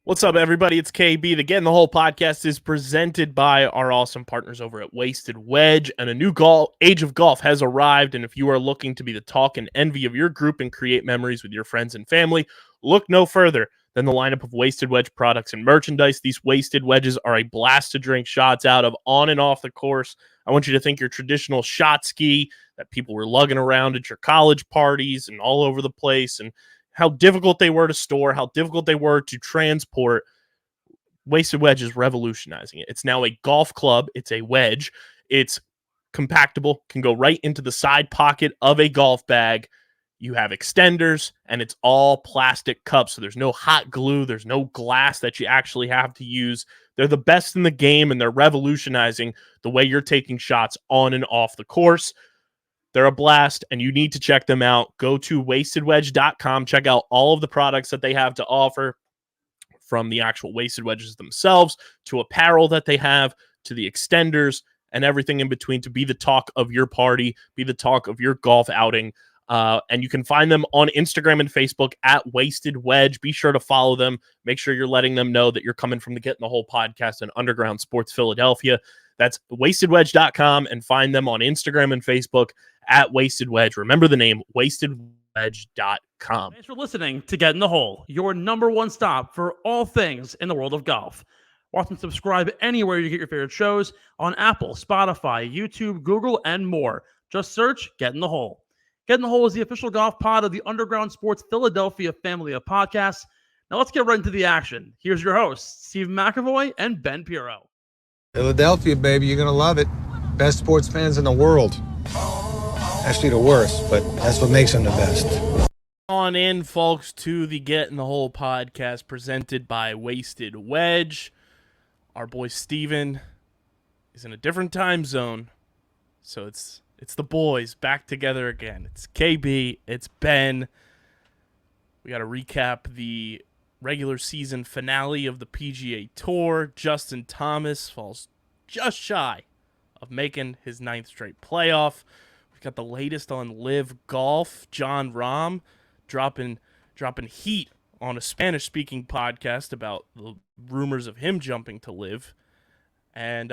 What's up, everybody? It's KB. The Get in the Hole podcast is presented by our awesome partners over at Wasted Wedge, and a new age of golf has arrived. And if you are looking to be the talk and envy of your group and create memories with your friends and family, look no further than the lineup of Wasted Wedge products and merchandise. These Wasted Wedges are a blast to drink shots out of on and off the course. I want you to think your traditional shot ski that people were lugging around at your college parties and all over the place, and how difficult they were to store, how difficult they were to transport. Wasted Wedge is revolutionizing it. It's now a golf club. It's a wedge. It's compactable, can go right into the side pocket of a golf bag. You have extenders, and it's all plastic cups, so there's no hot glue. There's no glass that you actually have to use. They're the best in the game, and they're revolutionizing the way you're taking shots on and off the course. They're a blast, and you need to check them out. Go to wastedwedge.com. Check out all of the products that they have to offer, from the actual Wasted Wedges themselves to apparel that they have to the extenders and everything in between, to be the talk of your party, be the talk of your golf outing. And you can find them on Instagram and Facebook at Wasted Wedge. Be sure to follow them. Make sure you're letting them know that you're coming from the Get in the Hole podcast and Underground Sports Philadelphia. That's wastedwedge.com, and find them on Instagram and Facebook at Wasted Wedge. Remember the name, wastedwedge.com. Thanks for listening to Get in the Hole, your number one stop for all things in the world of golf. Watch and subscribe anywhere you get your favorite shows on Apple, Spotify, YouTube, Google, and more. Just search Get in the Hole. Get in the Hole is the official golf pod of the Underground Sports Philadelphia family of podcasts. Now let's get right into the action. Here's your hosts, Steve McAvoy and Ben Pirro. Philadelphia, baby, you're going to love it. Best sports fans in the world. Actually, the worst, but that's what makes them the best. On in, folks, to the Get in the Hole podcast presented by Wasted Wedge. Our boy Steven is in a different time zone, so it's the boys back together again. It's KB, it's Ben. We got to recap the regular season finale of the PGA Tour. Justin Thomas falls just shy of making his 9th straight playoff. We've got the latest on LIV Golf. Jon Rahm dropping heat on a Spanish-speaking podcast about the rumors of him jumping to LIV. And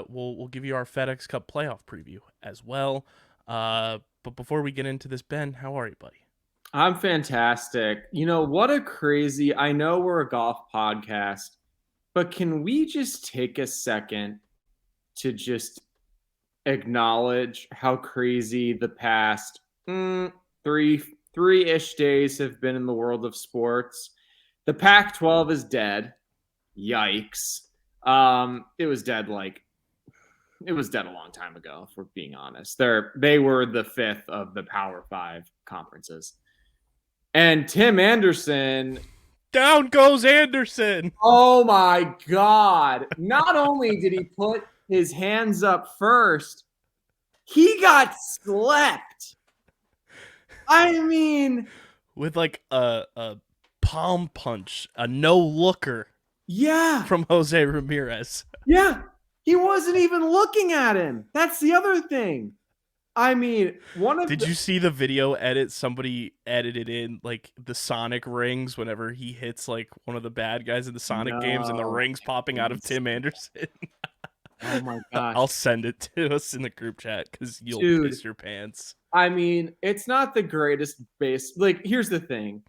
we'll give you our FedEx Cup Playoff preview as well. But before we get into this, Ben, how are you, buddy? I'm fantastic. You know, what a crazy, I know we're a golf podcast, but can we just take a second to just acknowledge how crazy the past three-ish days have been in the world of sports? The Pac-12 is dead. Yikes. It was dead a long time ago, if we're being honest. They were the 5th of the Power 5 conferences. And Tim Anderson. Down goes Anderson. Oh, my God. Not only did he put his hands up first, he got slept. I mean. With like a palm punch, a no-looker. Yeah. From Jose Ramirez. Yeah. He wasn't even looking at him. That's the other thing. I mean, Did you see the video edit? Somebody edited in like the Sonic rings whenever he hits like one of the bad guys in the Sonic games, and the rings popping out of Tim Anderson. Oh my gosh. I'll send it to us in the group chat because you'll piss your pants. I mean, it's not the greatest here's the thing.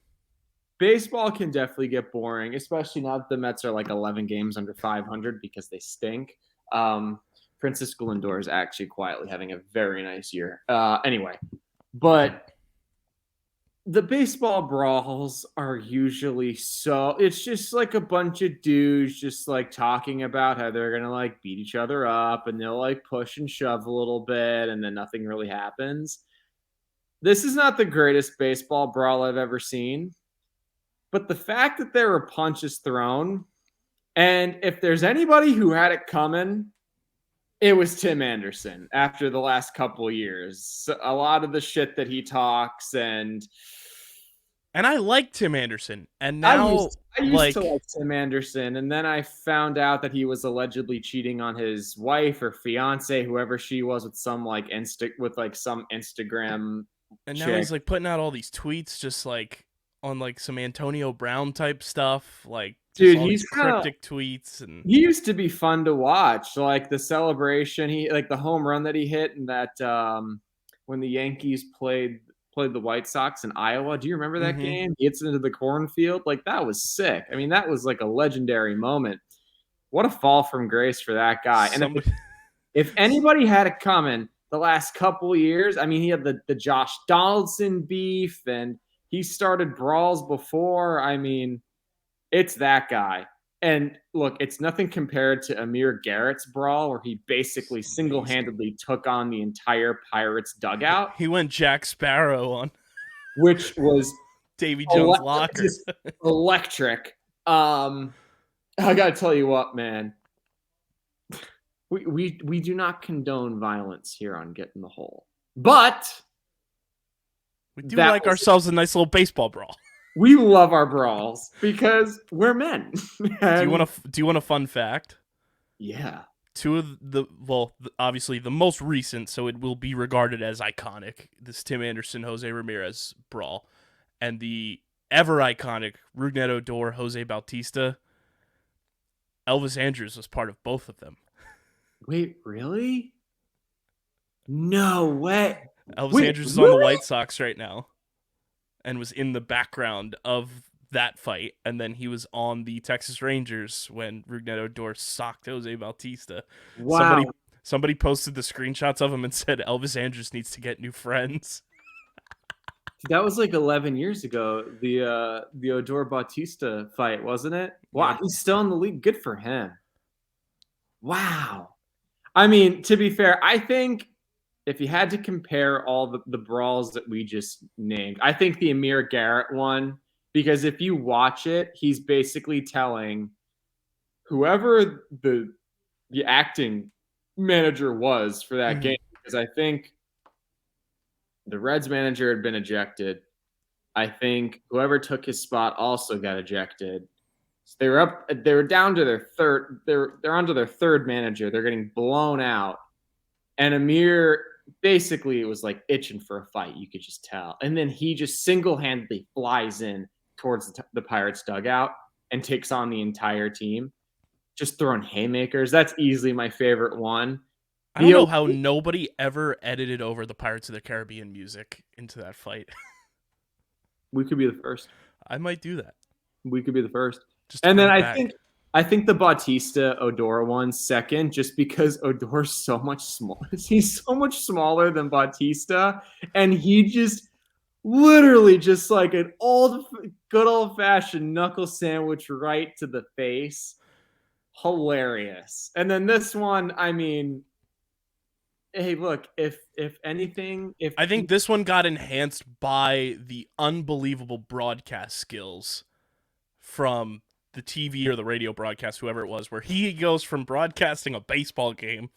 Baseball can definitely get boring, especially now that the Mets are like 11 games under 500 because they stink. Francisco Lindor is actually quietly having a very nice year. Anyway, but the baseball brawls are usually it's just like a bunch of dudes just like talking about how they're going to like beat each other up, and they'll like push and shove a little bit, and then nothing really happens. This is not the greatest baseball brawl I've ever seen, but the fact that there were punches thrown, and if there's anybody who had it coming, it was Tim Anderson after the last couple of years. A lot of the shit that he talks, and I like Tim Anderson. And now I used to like Tim Anderson, and then I found out that he was allegedly cheating on his wife or fiance, whoever she was, with some like some Instagram. And now he's like putting out all these tweets, just like on like some Antonio Brown type stuff, like just Dude, all he's these kinda, cryptic tweets and he used to be fun to watch. Like the celebration, he like the home run that he hit and that when the Yankees played the White Sox in Iowa. Do you remember that Mhm. game? He hits into the cornfield. Like that was sick. I mean, that was like a legendary moment. What a fall from grace for that guy. And somebody. if anybody had it coming the last couple of years, I mean, he had the Josh Donaldson beef and he started brawls before. I mean, it's that guy. And look, it's nothing compared to Amir Garrett's brawl, where he basically single-handedly took on the entire Pirates dugout, He went Jack Sparrow on which was Davy Jones' locker. just electric. I gotta tell you what, man. We do not condone violence here on Get in the Hole, but We do that like was- ourselves a nice little baseball brawl. we love our brawls because we're men. Do you want a fun fact? Yeah. Two of obviously the most recent, so it will be regarded as iconic, this Tim Anderson Jose Ramirez brawl, and the ever iconic Rougned Odor Jose Bautista. Elvis Andrews was part of both of them. Wait, really? No way. Elvis Andrews is on the White Sox right now and was in the background of that fight, and then he was on the Texas Rangers when Rougned Odor socked Jose Bautista. Wow. Somebody posted the screenshots of him and said Elvis Andrews needs to get new friends. That was like 11 years ago, the Odor Bautista fight, wasn't it? Wow, Yeah. he's still in the league. Good for him. Wow. I mean, to be fair, I think if you had to compare all the brawls that we just named, I think the Amir Garrett one, because if you watch it, he's basically telling whoever the acting manager was for that game, because I think the Reds manager had been ejected. I think whoever took his spot also got ejected. So they were up. They were down to their third. They're onto their third manager. They're getting blown out, and Amir basically was like itching for a fight. You could just tell. And then he just single-handedly flies in towards the Pirates dugout and takes on the entire team, just throwing haymakers. That's easily my favorite one. I don't know how nobody ever edited over the Pirates of the Caribbean music into that fight. We could be the first. I might do that. We could be the first. Just And then back. I think the Bautista Odor one second, just because Odor's so much smaller. He's so much smaller than Bautista, and he just literally just like an good old fashioned knuckle sandwich right to the face. Hilarious. And then this one, I mean, hey, look, if anything, I think this one got enhanced by the unbelievable broadcast skills from the TV or the radio broadcast, whoever it was, where he goes from broadcasting a baseball game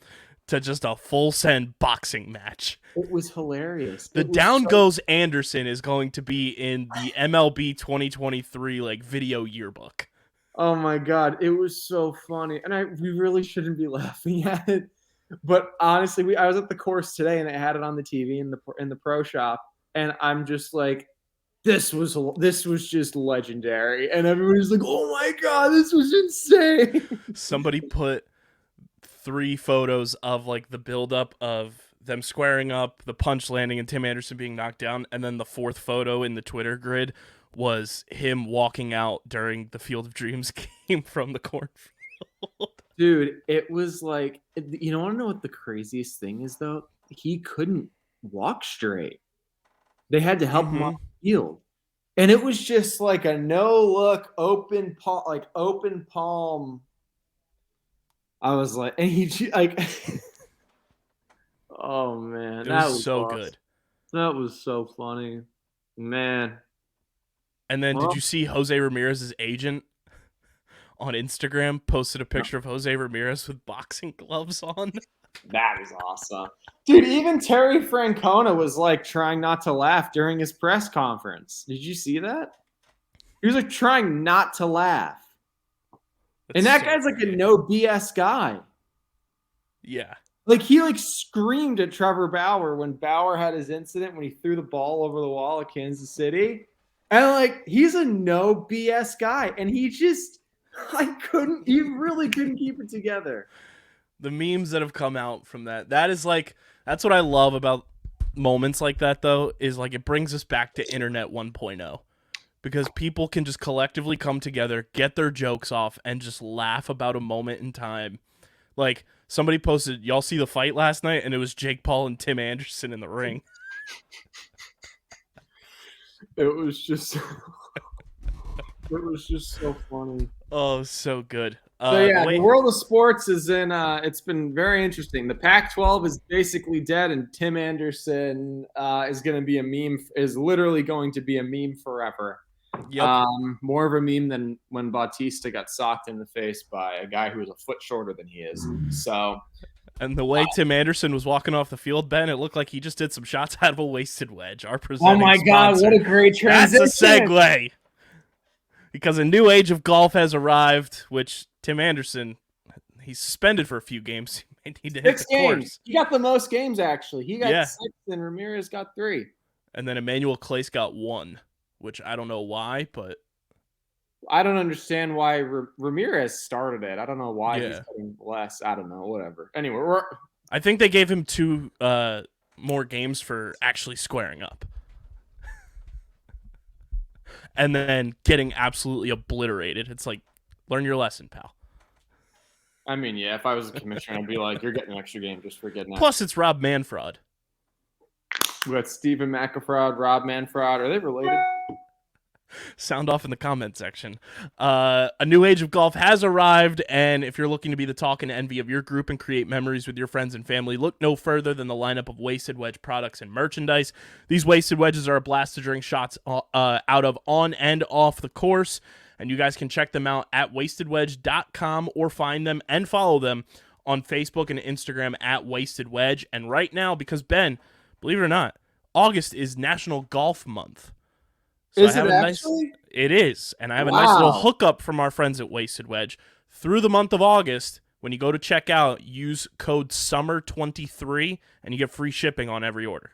to just a full send boxing match. It was hilarious. The Down Goes Anderson is going to be in the MLB 2023 like video yearbook. Oh my God, it was so funny, and we really shouldn't be laughing at it, but honestly, I was at the course today, and they had it on the TV in the pro shop, and I'm just like, this was just legendary, and everybody's like, oh my God, this was insane. Somebody put 3 photos of like the buildup of them squaring up, the punch landing, and Tim Anderson being knocked down, and then the 4th photo in the Twitter grid was him walking out during the Field of Dreams game from the cornfield. Dude, it was like, you want to know what the craziest thing is though? He couldn't walk straight. They had to help him off the field. And it was just like a no-look, open palm. I was like, and he like, oh man, That was so awesome. good. That was so funny, man. And then did you see Jose Ramirez's agent on Instagram posted a picture of Jose Ramirez with boxing gloves on? That is awesome. Dude, even Terry Francona was like trying not to laugh during his press conference. Did you see that? He was like trying not to laugh. That's and that so guy's like great. a no BS guy. Yeah. Like he like screamed at Trevor Bauer when Bauer had his incident when he threw the ball over the wall at Kansas City. And like, he's a no BS guy, and he really couldn't keep it together. The memes that have come out from that's what I love about moments like that, though, is like it brings us back to internet 1.0, because people can just collectively come together, get their jokes off, and just laugh about a moment in time. Like, somebody posted, y'all see the fight last night, and it was Jake Paul and Tim Anderson in the ring. It was just so funny. Oh, so good. So yeah, the world of sports is in. It's been very interesting. The Pac-12 is basically dead, and Tim Anderson is going to be a meme. Is literally going to be a meme forever. Yep. More of a meme than when Bautista got socked in the face by a guy who was a foot shorter than he is. So. And the way Tim Anderson was walking off the field, Ben, it looked like he just did some shots out of a wasted wedge. Our presenting Oh my God! sponsor. What a great transition! That's a segue. Because a new age of golf has arrived, which Tim Anderson, he's suspended for a few games. He may need to hit the course. He got the most games, actually. He got 6, and Ramirez got 3. And then Emmanuel Clace got 1, which I don't know why, but I don't understand why Ramirez started it. I don't know why he's getting less. I don't know. Whatever. Anyway, I think they gave him 2 more games for actually squaring up. And then getting absolutely obliterated. It's like, learn your lesson, pal. I mean, yeah, if I was a commissioner, I'd be like, you're getting an extra game just for getting that. Plus, it's Rob Manfred. We got Stephen McElfraud, Rob Manfred. Are they related? Sound off in the comment section. A new age of golf has arrived, and if you're looking to be the talk and envy of your group and create memories with your friends and family, look no further than the lineup of Wasted Wedge products and merchandise. These Wasted Wedges are a blast to drink shots out of on and off the course, and you guys can check them out at wastedwedge.com or find them and follow them on Facebook and Instagram at Wasted Wedge. And right now, because Ben, believe it or not, August is National Golf Month. So is it actually? It is. And I have a nice little hookup from our friends at Wasted Wedge. Through the month of August, when you go to check out, use code SUMMER23 and you get free shipping on every order.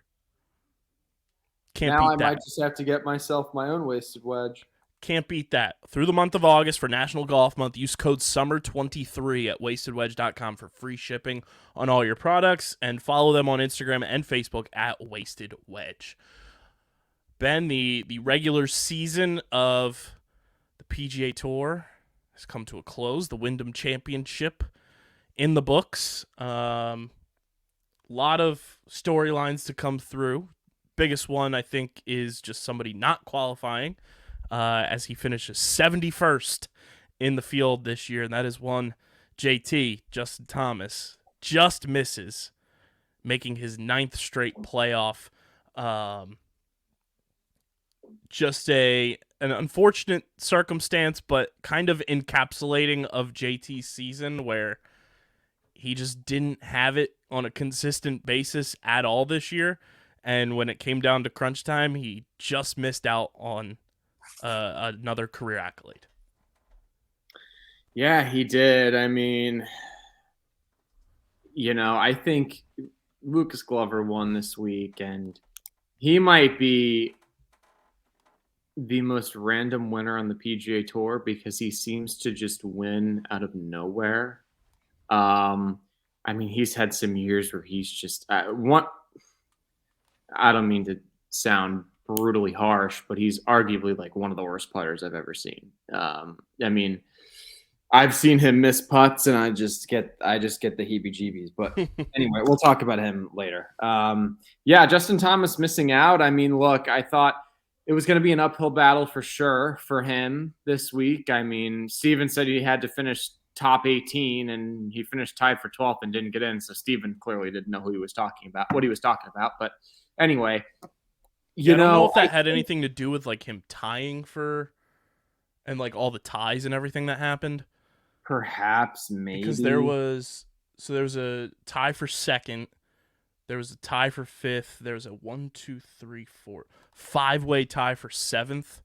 Can't beat that. Now I might just have to get myself my own Wasted Wedge. Can't beat that. Through the month of August for National Golf Month, use code SUMMER23 at wastedwedge.com for free shipping on all your products, and follow them on Instagram and Facebook at Wasted Wedge. Ben, the regular season of the PGA Tour has come to a close. The Wyndham Championship in the books. Lot of storylines to come through. Biggest one, I think, is just somebody not qualifying as he finishes 71st in the field this year, and that is one JT, Justin Thomas, just misses making his 9th straight playoff. Just an unfortunate circumstance, but kind of encapsulating of JT's season, where he just didn't have it on a consistent basis at all this year. And when it came down to crunch time, he just missed out on another career accolade. Yeah, he did. I mean, I think Lucas Glover won this week, and he might be the most random winner on the PGA Tour because he seems to just win out of nowhere. I mean, he's had some years where he's just I don't mean to sound brutally harsh, but he's arguably like one of the worst players I've ever seen. I mean, I've seen him miss putts, and I just get the heebie-jeebies. But anyway, we'll talk about him later. Yeah, Justin Thomas missing out. I mean, look, I thought it was going to be an uphill battle for sure for him this week. I mean, Steven said he had to finish top 18, and he finished tied for 12th and didn't get in. So Steven clearly didn't know what he was talking about. But anyway, I don't know if that had anything to do with like him tying and like all the ties and everything that happened. Perhaps, maybe. Because there was a tie for 2nd. There was a tie for 5th. There was a 5-way tie for 7th.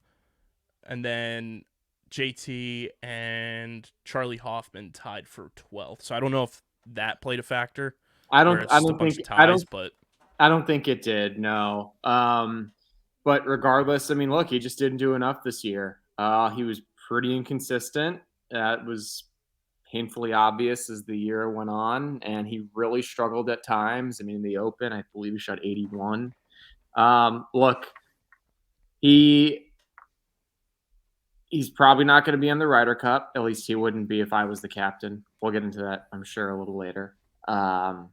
And then JT and Charlie Hoffman tied for 12th. So I don't know if that played a factor. I don't think it did. No. But regardless, I mean, look, he just didn't do enough this year. He was pretty inconsistent. That was painfully obvious as the year went on, and he really struggled at times. I mean, in the Open, I believe he shot 81. Look, he's probably not going to be in the Ryder Cup. At least he wouldn't be if I was the captain. We'll get into that, I'm sure, a little later. I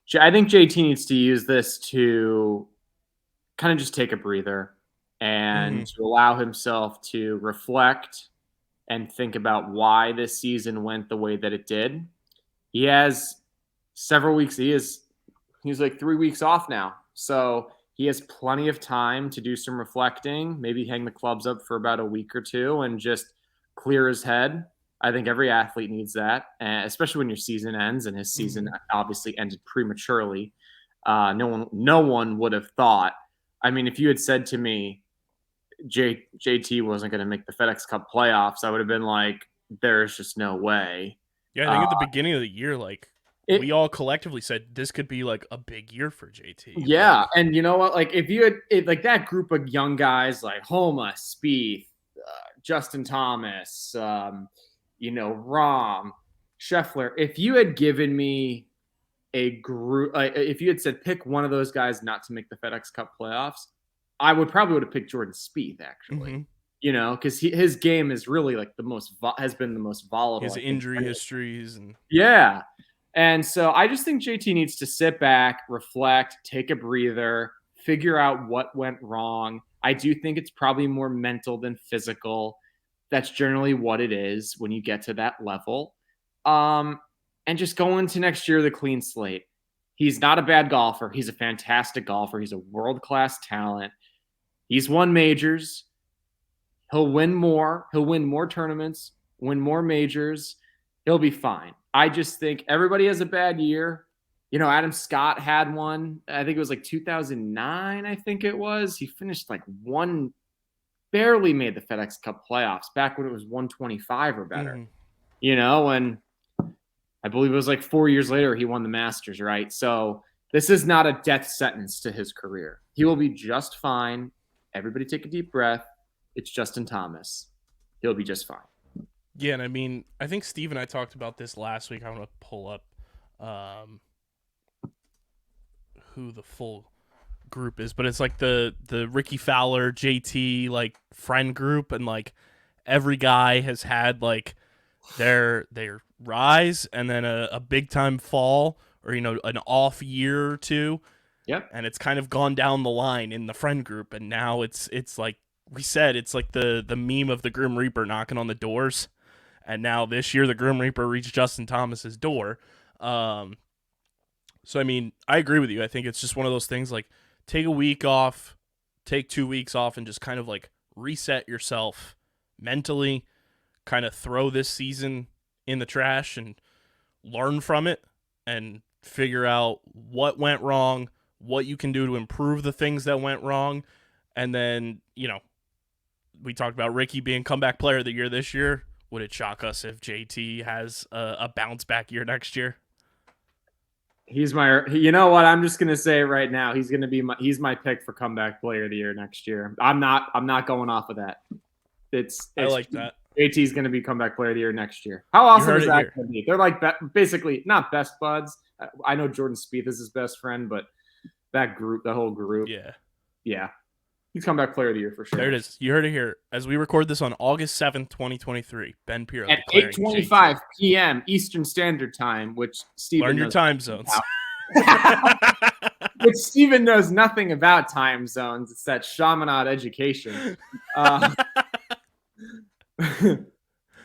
think JT needs to use this to kind of just take a breather and to allow himself to reflect and think about why this season went the way that it did. He has several weeks. He's like 3 weeks off now. So he has plenty of time to do some reflecting, maybe hang the clubs up for about a week or two and just clear his head. I think every athlete needs that, especially when your season ends, and his season obviously ended prematurely. No one would have thought. I mean, if you had said to me, JT wasn't going to make the FedEx Cup playoffs, I would have been like, there's just no way. Yeah, I think at the beginning of the year, we all collectively said this could be like a big year for JT. Yeah, and you know what? Like, if you had like that group of young guys like Homa, Spieth, Justin Thomas, Rahm, Scheffler, if you had given me a group, if you had said pick one of those guys not to make the FedEx Cup playoffs, I would have picked Jordan Spieth, actually. Because his game is really like has been the most volatile. His injury histories and so I just think JT needs to sit back, reflect, take a breather, figure out what went wrong. I do think it's probably more mental than physical. That's generally what it is when you get to that level. And just go into next year with a clean slate. He's not a bad golfer. He's a fantastic golfer. He's a world-class talent. He's won majors. He'll win more. He'll win more tournaments, win more majors. He'll be fine. I just think everybody has a bad year. Adam Scott had one. I think it was like 2009, I think it was. He finished like barely made the FedEx Cup playoffs back when it was 125 or better. And I believe it was like 4 years later he won the Masters, right? So this is not a death sentence to his career. He will be just fine. Everybody take a deep breath. It's Justin Thomas. He'll be just fine. Yeah, and I mean, I think Steve and I talked about this last week. I want to pull up who the full group is, but it's like the Ricky Fowler, JT, like friend group, and like every guy has had like their rise and then a big time fall, or an off year or two. Yep. And it's kind of gone down the line in the friend group, and now it's like we said, it's like the meme of the Grim Reaper knocking on the doors. And now this year, the Grim Reaper reached Justin Thomas's door. So, I mean, I agree with you. I think it's just one of those things like take a week off, take 2 weeks off, and just kind of like reset yourself mentally, kind of throw this season in the trash and learn from it and figure out what went wrong, what you can do to improve the things that went wrong. And then, we talked about Ricky being comeback player of the year this year. Would it shock us if JT has a bounce back year next year? He's you know what? I'm just going to say it right now. He's my pick for comeback player of the year next year. I'm not going off of that. I like that. JT's going to be comeback player of the year next year. How awesome is that going to be? They're like basically not best buds. I know Jordan Spieth is his best friend, but that whole group. Yeah. He's comeback player of the year for sure. There it is. You heard it here. As we record this on August 7th, 2023, Ben Pirro. At 8:25 p.m. Eastern Standard Time, which Steven learn your time zones. Which Steven knows nothing about time zones. It's that Chaminade education.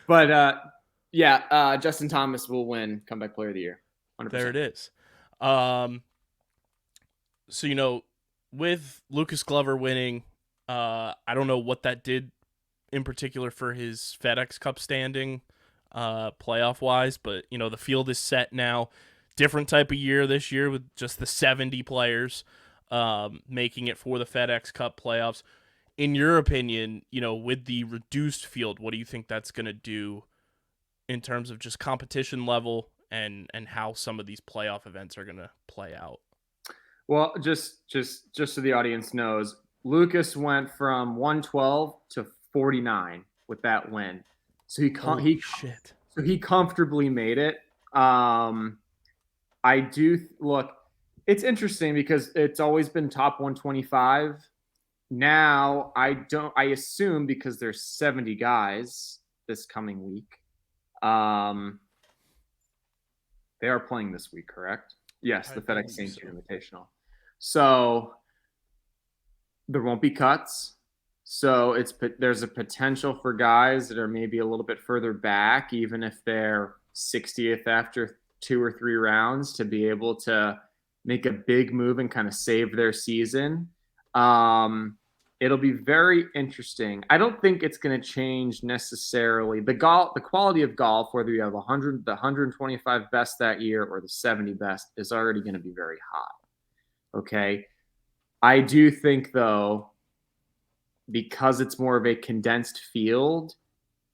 But Justin Thomas will win comeback player of the year. 100%. There it is. So, with Lucas Glover winning, I don't know what that did in particular for his FedEx Cup standing, playoff-wise, but, the field is set now. Different type of year this year with just the 70 players making it for the FedEx Cup playoffs. In your opinion, with the reduced field, what do you think that's going to do in terms of just competition level and how some of these playoff events are going to play out? Well, just so the audience knows, Lucas went from 112 to 49 with that win. So Shit. so he comfortably made it. I do look, it's interesting because it's always been top 125. Now I assume because there's 70 guys this coming week. They are playing this week, correct? Yes, the FedEx St. Jude Invitational. So there won't be cuts. So there's a potential for guys that are maybe a little bit further back, even if they're 60th after 2 or 3 rounds, to be able to make a big move and kind of save their season. It'll be very interesting. I don't think it's going to change necessarily the quality of golf, whether you have the 125 best that year or the 70 best, is already going to be very high. Okay. I do think, though, because it's more of a condensed field,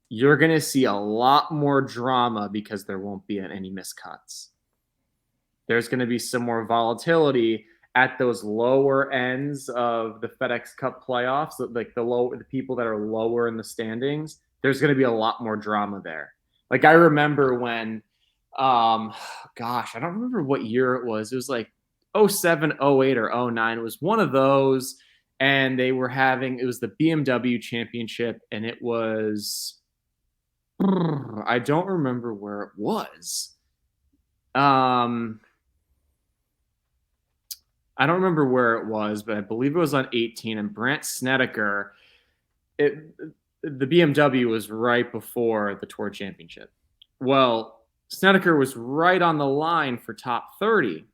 you're going to see a lot more drama because there won't be any miscuts. There's going to be some more volatility at those lower ends of the FedEx Cup playoffs, like the people that are lower in the standings. There's going to be a lot more drama there. Like I remember when, I don't remember what year it was. It was like 07, 08, or 09. It was one of those, and it was the BMW Championship, and it was, I don't remember where it was. I don't remember where it was, but I believe it was on 18. And Brandt Snedeker, the BMW was right before the Tour Championship. Well, Snedeker was right on the line for top 30.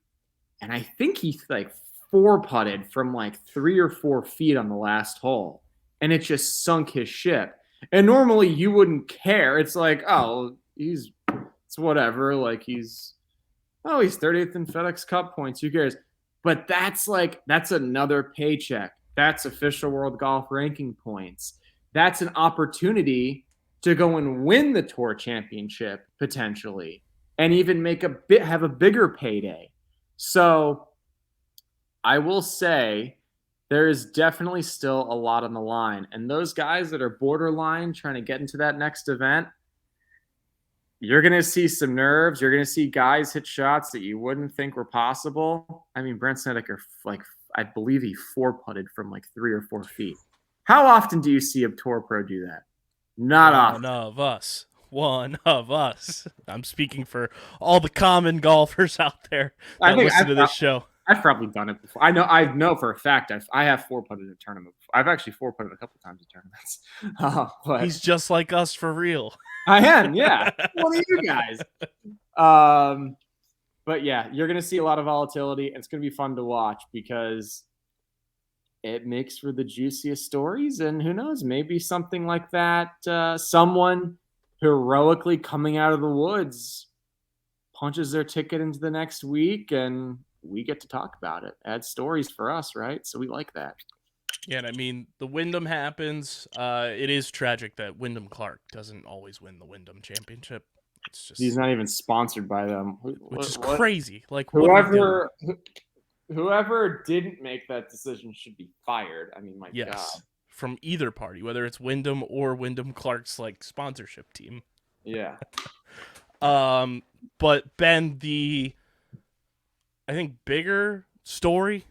And I think he like 4-putted from like 3 or 4 feet on the last hole. And it just sunk his ship. And normally you wouldn't care. It's like, oh, it's whatever. Like he's 30th in FedEx Cup points. Who cares? But that's another paycheck. That's official World Golf ranking points. That's an opportunity to go and win the Tour Championship potentially, and even have a bigger payday. So I will say there is definitely still a lot on the line. And those guys that are borderline trying to get into that next event, you're going to see some nerves. You're going to see guys hit shots that you wouldn't think were possible. I mean, Brandt Snedeker, I believe he 4-putted from like 3 or 4 feet. How often do you see a tour pro do that? Not often. One of us. I'm speaking for all the common golfers out there that listen to this show. I've probably done it before. I know for a fact I have 4-putted in a tournament before. I've actually 4-putted a couple times in tournaments. But he's just like us for real. I am, yeah. One of you guys. But yeah, you're going to see a lot of volatility. And it's going to be fun to watch because it makes for the juiciest stories. And who knows, maybe something like that, someone heroically coming out of the woods punches their ticket into the next week, and we get to talk about it. Add stories for us, right? So we like that. Yeah, and I mean, the Wyndham happens. It is tragic that Wyndham Clark doesn't always win the Wyndham Championship. It's just he's not even sponsored by them, which is crazy. Like whoever didn't make that decision should be fired. I mean, my God. From either party, whether it's Wyndham or Wyndham Clark's like sponsorship team. Yeah. But Ben, I think bigger story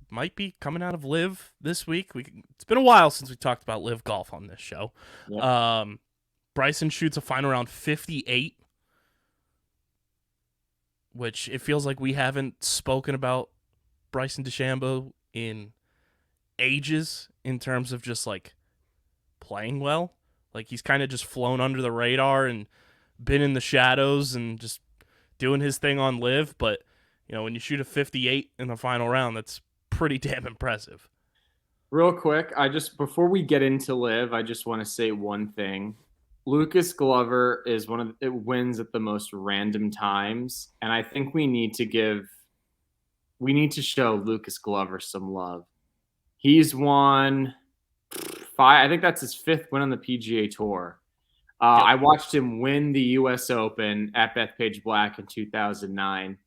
might be coming out of LIV this week. It's been a while since we talked about LIV Golf on this show. Yep. Bryson shoots a final round 58, which it feels like we haven't spoken about Bryson DeChambeau in ages in terms of just like playing well. Like he's kind of just flown under the radar and been in the shadows and just doing his thing on LIV. But when you shoot a 58 in the final round, that's pretty damn impressive. Real quick, before we get into LIV, I just want to say one thing. Lucas Glover is it wins at the most random times, and I think we need to show Lucas Glover some love. He's won 5. I think that's his 5th win on the PGA Tour. I watched him win the U.S. Open at Bethpage Black in 2009.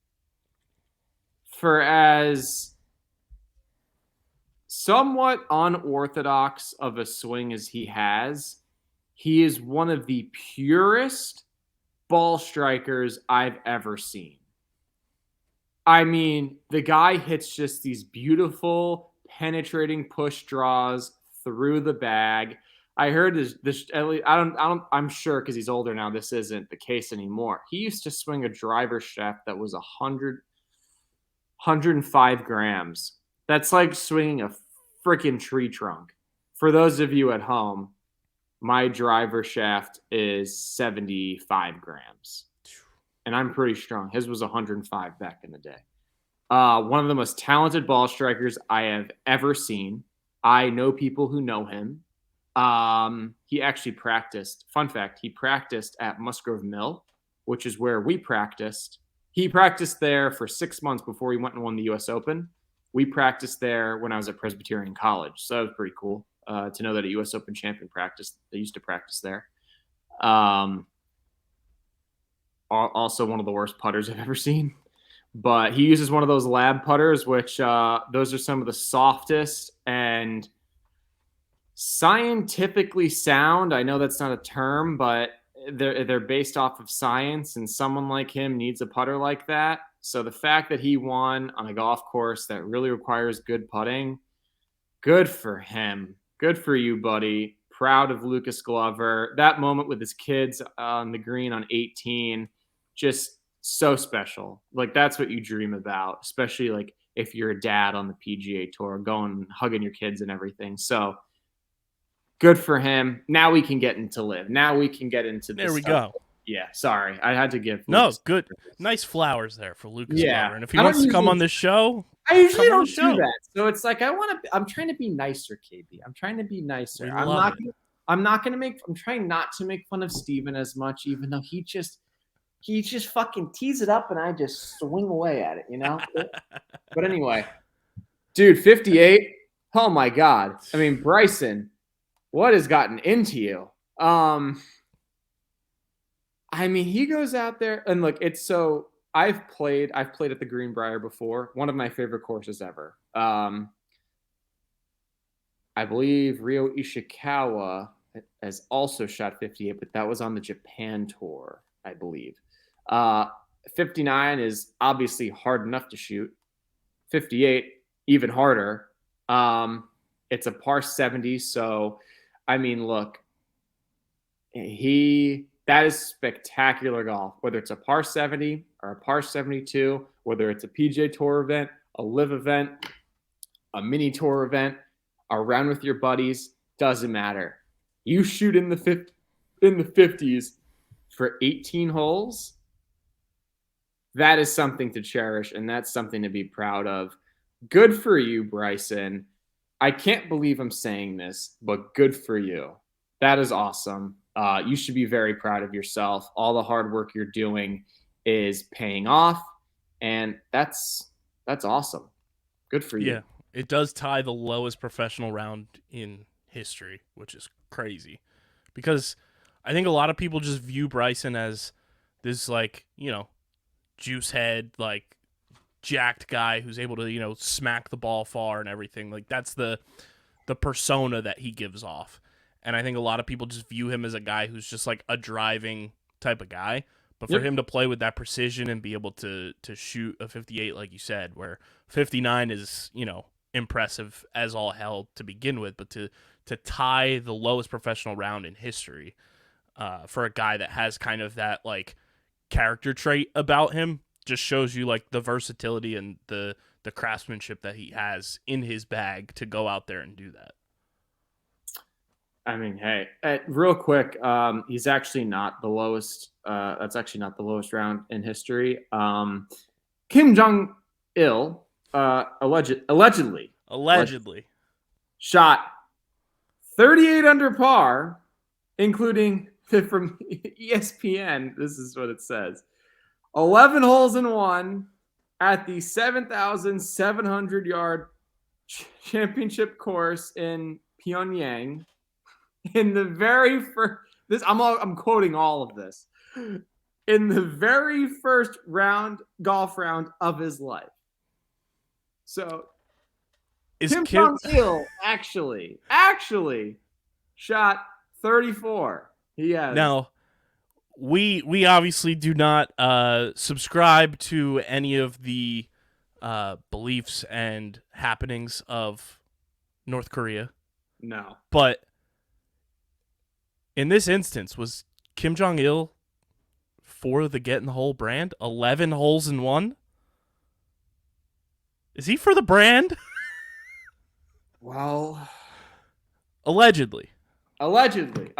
For as somewhat unorthodox of a swing as he is one of the purest ball strikers I've ever seen. I mean, the guy hits just these beautiful, penetrating push draws through the bag. I heard I'm sure because he's older now, this isn't the case anymore. He used to swing a driver shaft that was 105 grams. That's like swinging a freaking tree trunk. For those of you at home, my driver shaft is 75 grams. And I'm pretty strong. His was 105 back in the day. One of the most talented ball strikers I have ever seen. I know people who know him. He actually practiced. Fun fact, he practiced at Musgrove Mill, which is where we practiced. He practiced there for 6 months before he went and won the U.S. Open. We practiced there when I was at Presbyterian College. So that was pretty cool to know that a U.S. Open champion practiced. They used to practice there. Also one of the worst putters I've ever seen. But he uses one of those lab putters, which those are some of the softest and scientifically sound. I know that's not a term, but they're based off of science, and someone like him needs a putter like that. So the fact that he won on a golf course that really requires good putting, good for him. Good for you, buddy. Proud of Lucas Glover. That moment with his kids on the green on 18, just so special. Like, that's what you dream about, especially like if you're a dad on the PGA Tour, going and hugging your kids and everything. So good for him. Now we can get into LIV. Now we can get into this. There we go. Yeah, sorry. I had to give No, good. Nice flowers there for Lucas Glover. And if he I wants to come on this show, I usually come on don't the do show. that. So it's like I'm trying to be nicer, KB. I'm trying to be nicer. We I'm love trying not to make fun of Steven as much, even though he just fucking tees it up and I just swing away at it, you know? But anyway, dude, 58. Oh my God. I mean, Bryson, what has gotten into you? I mean, he goes out there and look, it's so I've played at the Greenbrier before, one of my favorite courses ever. I believe Ryo Ishikawa has also shot 58, but that was on the Japan tour, I believe. 59 is obviously hard enough to shoot. 58, even harder. It's a par 70, so I mean, look, that is spectacular golf, whether it's a par 70 or a par 72, whether it's a PGA Tour event, a LIV event, a mini tour event, a round with your buddies, doesn't matter. You shoot in the 50s for 18 holes, that is something to cherish, and that's something to be proud of. Good for you, Bryson. I can't believe I'm saying this, but good for you. That is awesome. You should be very proud of yourself. All the hard work you're doing is paying off, and that's awesome. Good for you. Yeah, it does tie the lowest professional round in history, which is crazy. Because I think a lot of people just view Bryson as this, like, you know, juice head, like, jacked guy who's able to, you know, smack the ball far and everything. Like, that's the persona that he gives off. And I think a lot of people just view him as a guy who's just like a driving type of guy. But for him to play with that precision and be able to shoot a 58, like you said, where 59 is, you know, impressive as all hell to begin with, but to tie the lowest professional round in history for a guy that has kind of that like character trait about him just shows you like the versatility and the craftsmanship that he has in his bag to go out there and do that. I mean, hey, real quick, he's actually not the lowest. That's actually not the lowest round in history. Kim Jong-il allegedly shot 38 under par, including from ESPN. This is what it says: 11 holes in one at the 7,700 yard championship course in Pyongyang. In the very first, I'm quoting all of this. In the very first golf round of his life. So Kim Kim Jong-il actually shot 34. He has. now? We obviously do not subscribe to any of the beliefs and happenings of North Korea, No. but in this instance, was Kim Jong-il for the Get in the Hole brand? 11 holes in one? Is he for the brand? Well, Allegedly. allegedly.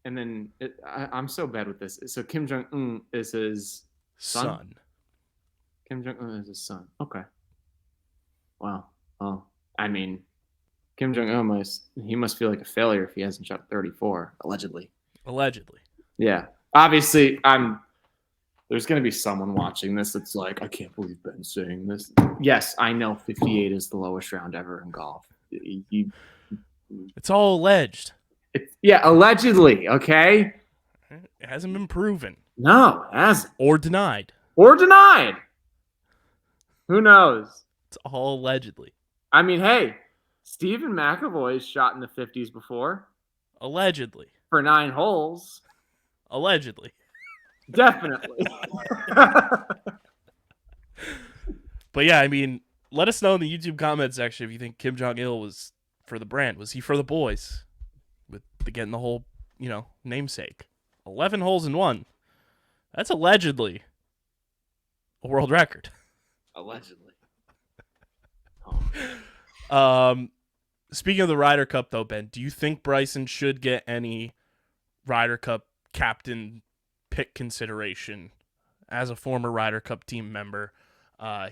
And then I'm so bad with this. So Kim Jong-un is his son? Kim Jong-un is his son. Okay. Wow. Oh, I mean, Kim Jong-un must feel like a failure if he hasn't shot 34, allegedly. Yeah. Obviously, there's going to be someone watching this that's like, I can't believe Ben's saying this. Yes, I know 58 is the lowest round ever in golf. It's all alleged. Yeah, allegedly, okay? It hasn't been proven. No, it hasn't. Or denied. Or denied. Who knows? It's all allegedly. I mean, hey, Stephen McAvoy's shot in the 50s before. Allegedly. For 9 holes. Allegedly. Definitely. But yeah, I mean, let us know in the YouTube comment section if you think Kim Jong-il was for the brand. Was he for the boys? With the Get in the Hole, namesake. 11 holes in one. That's allegedly a world record. Allegedly. Speaking of the Ryder Cup, though, Ben, do you think Bryson should get any Ryder Cup captain pick consideration as a former Ryder Cup team member?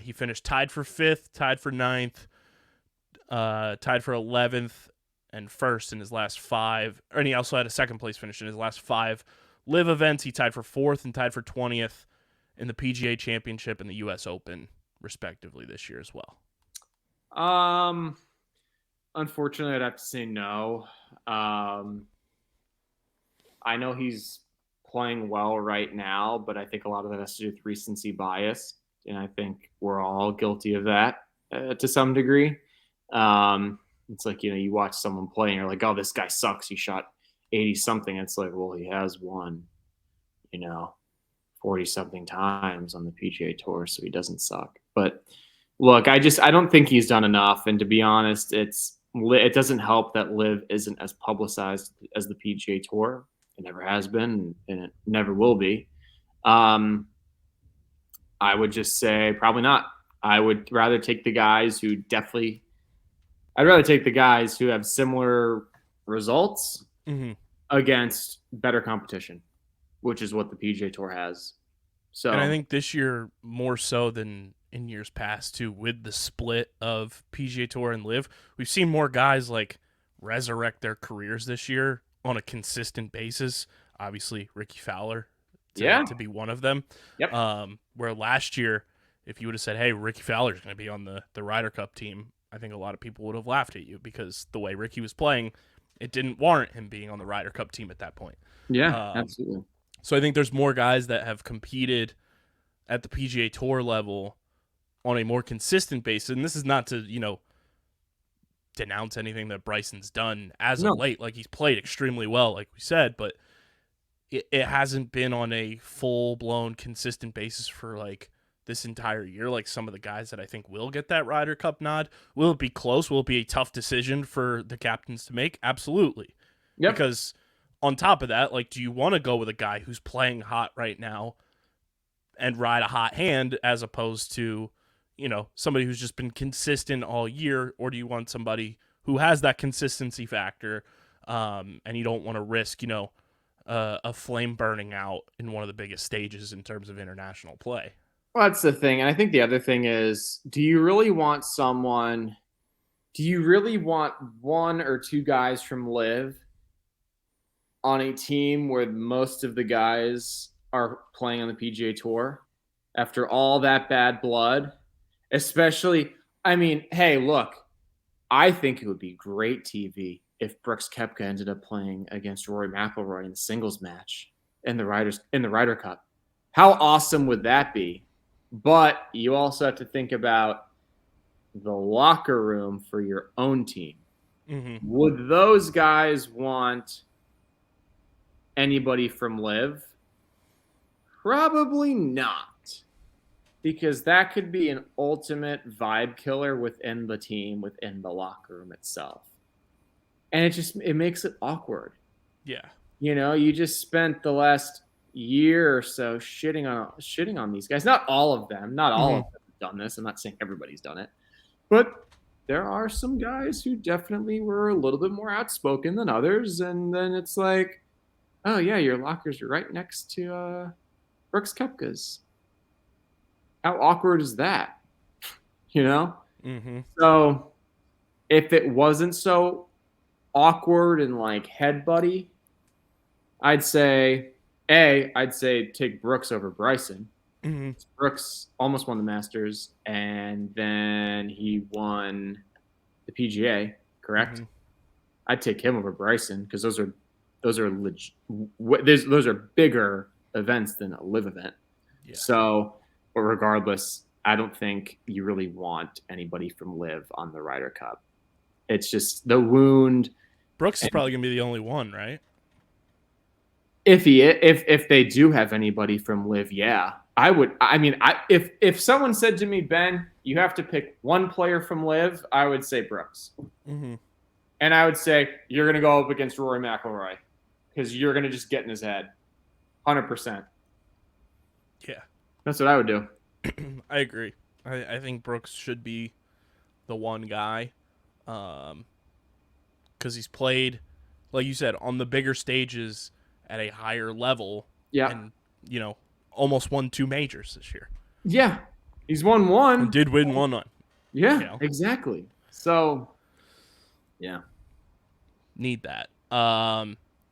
He finished tied for 5th, tied for 9th, tied for 11th and 1st in his last 5. And he also had a second place finish in his last 5 LIV events. He tied for 4th and tied for 20th in the PGA Championship and the U.S. Open, respectively, this year as well. Unfortunately, I'd have to say no. I know he's playing well right now, but I think a lot of that has to do with recency bias, and I think we're all guilty of that to some degree. It's like, you watch someone play and you're like, oh, this guy sucks. He shot 80-something. It's like, well, he has won, 40-something times on the PGA Tour, so he doesn't suck. But look, I don't think he's done enough. And to be honest, it doesn't help that LIV isn't as publicized as the PGA Tour. It never has been, and it never will be. I would just say probably not. I would rather take the guys who have similar results against better competition, which is what the PGA Tour has. So, and I think this year more so than in years past too, with the split of PGA Tour and LIV, we've seen more guys like resurrect their careers this year on a consistent basis. Obviously, Ricky Fowler to be one of them. Yep. Where last year, if you would have said, hey, Ricky Fowler's going to be on the Ryder Cup team, I think a lot of people would have laughed at you because the way Ricky was playing, it didn't warrant him being on the Ryder Cup team at that point. Yeah, absolutely. So I think there's more guys that have competed at the PGA Tour level on a more consistent basis. And this is not to, denounce anything that Bryson's done as of late. Like, he's played extremely well, like we said, but it hasn't been on a full-blown consistent basis for, like, this entire year, like some of the guys that I think will get that Ryder Cup nod. Will it be close? Will it be a tough decision for the captains to make? Absolutely. Yep. Because on top of that, like, do you want to go with a guy who's playing hot right now and ride a hot hand as opposed to, somebody who's just been consistent all year? Or do you want somebody who has that consistency factor and you don't want to risk, a flame burning out in one of the biggest stages in terms of international play? Well, that's the thing. And I think the other thing is, do you really want one or two guys from LIV on a team where most of the guys are playing on the PGA Tour after all that bad blood? Especially, I mean, hey, look, I think it would be great TV if Brooks Koepka ended up playing against Rory McIlroy in the singles match in the Ryder Cup. How awesome would that be? But you also have to think about the locker room for your own team. Mm-hmm. Would those guys want anybody from LIV? Probably not, because that could be an ultimate vibe killer within the team, within the locker room itself. And it makes it awkward. Yeah. You just spent the last year or so shitting on these guys. Not all of them. Not all of them have done this. I'm not saying everybody's done it. But there are some guys who definitely were a little bit more outspoken than others. And then it's like, oh, yeah, your lockers are right next to Brooks Koepka's. How awkward is that? Mm-hmm. So if it wasn't so awkward and like head buddy, I'd say take Brooks over Bryson. Mm-hmm. Brooks almost won the Masters, and then he won the PGA, correct? Mm-hmm. I'd take him over Bryson because those are those are bigger events than a LIV event. Yeah. So, but regardless, I don't think you really want anybody from LIV on the Ryder Cup. It's just the wound. Brooks is probably gonna be the only one, right? If they do have anybody from LIV, yeah, I would. I mean, if someone said to me, Ben, you have to pick one player from LIV, I would say Brooks, Mm-hmm. and I would say you're going to go up against Rory McIlroy because you're going to just get in his head, 100%. Yeah, that's what I would do. I agree. I think Brooks should be the one guy, because he's played, like you said, on the bigger stages at a higher level. Yeah. And, almost won 2 majors this year. Yeah. He's won one. And did win one on. Yeah, exactly. So, yeah. Need that.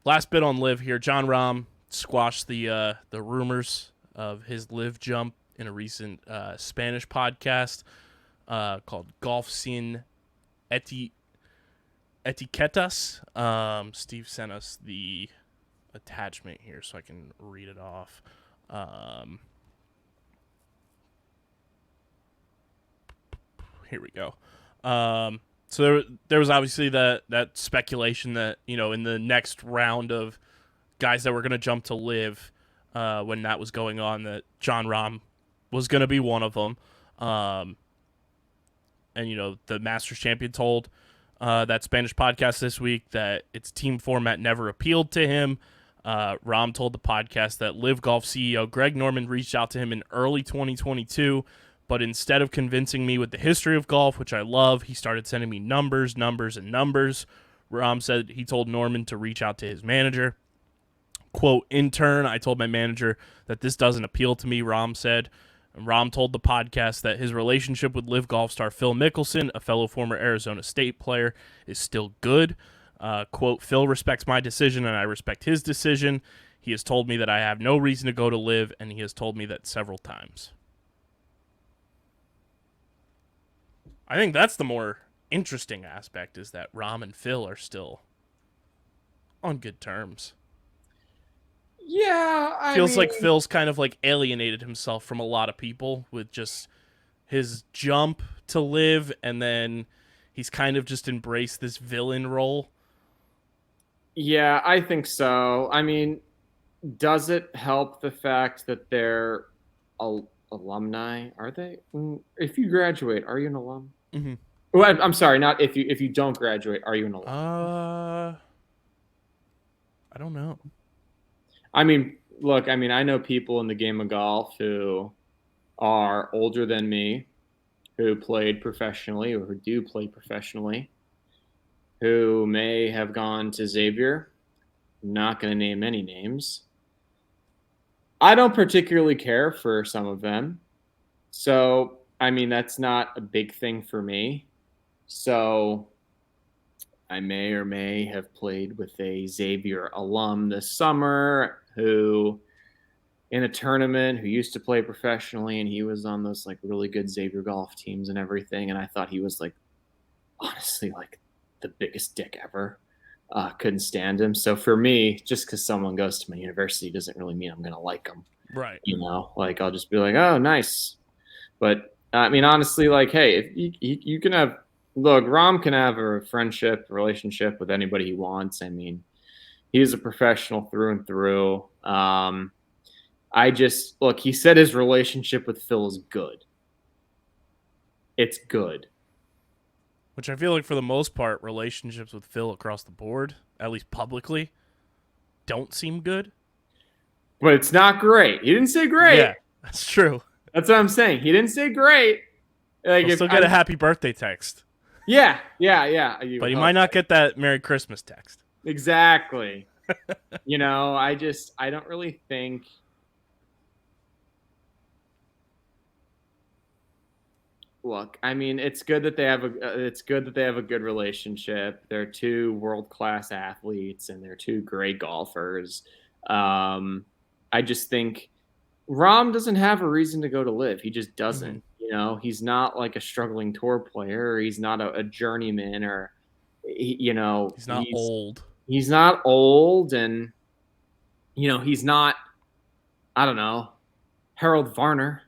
Last bit on LIV here. Jon Rahm squashed the rumors of his LIV jump in a recent Spanish podcast called Golf Sin Etiquetas. Steve sent us the attachment here so I can read it off. Here we go. So there was obviously that speculation that, in the next round of guys that were going to jump to LIV, when that was going on, that Jon Rahm was going to be one of them. And, the Masters champion told that Spanish podcast this week that its team format never appealed to him. Rahm told the podcast that LIV Golf CEO Greg Norman reached out to him in early 2022, but instead of convincing me with the history of golf, which I love, he started sending me numbers. Rahm said he told Norman to reach out to his manager. Quote, in turn, I told my manager that this doesn't appeal to me, Rahm said. And Rahm told the podcast that his relationship with LIV Golf star Phil Mickelson, a fellow former Arizona State player, is still good. Quote, Phil respects my decision and I respect his decision. He has told me that I have no reason to go to LIV, and he has told me that several times. I think that's the more interesting aspect, is that Rahm and Phil are still on good terms. Yeah, Feels like Phil's kind of like alienated himself from a lot of people with just his jump to LIV, and then he's kind of just embraced this villain role. Yeah, I think so. I mean, does it help the fact that they're alumni? Are they? If you graduate, are you an alum? Mm-hmm. Well, I'm sorry, not if you don't graduate, are you an alum? I don't know. I mean, look, I know people in the game of golf who are older than me, who played professionally or who do play professionally, who may have gone to Xavier. I'm not going to name any names. I don't particularly care for some of them. So, that's not a big thing for me. So, I may or may have played with a Xavier alum this summer who, in a tournament, who used to play professionally, and he was on those like really good Xavier golf teams and everything. And I thought he was honestly, the biggest dick ever. Couldn't stand him. So for me, just because someone goes to my university doesn't really mean I'm going to like them. Right. I'll just be like, oh, nice. But I mean, honestly, like, hey, if you can have, look, Rahm can have a relationship with anybody he wants. I mean, he's a professional through and through. Look, he said his relationship with Phil is good. It's good. Which I feel like for the most part, relationships with Phil across the board, at least publicly, don't seem good. But it's not great. He didn't say great. Yeah, that's true. That's what I'm saying. He didn't say great. Like, He'll still get a happy birthday text. Yeah. But he might not get that Merry Christmas text. Exactly. I don't really think. Look, I mean, it's good that they have a good relationship. They're two world-class athletes and they're two great golfers. I just think Rahm doesn't have a reason to go to LIV. He just doesn't. Mm-hmm. He's not like a struggling tour player. Or he's not a journeyman, or he's not old. He's not old, and he's not. I don't know, Harold Varner.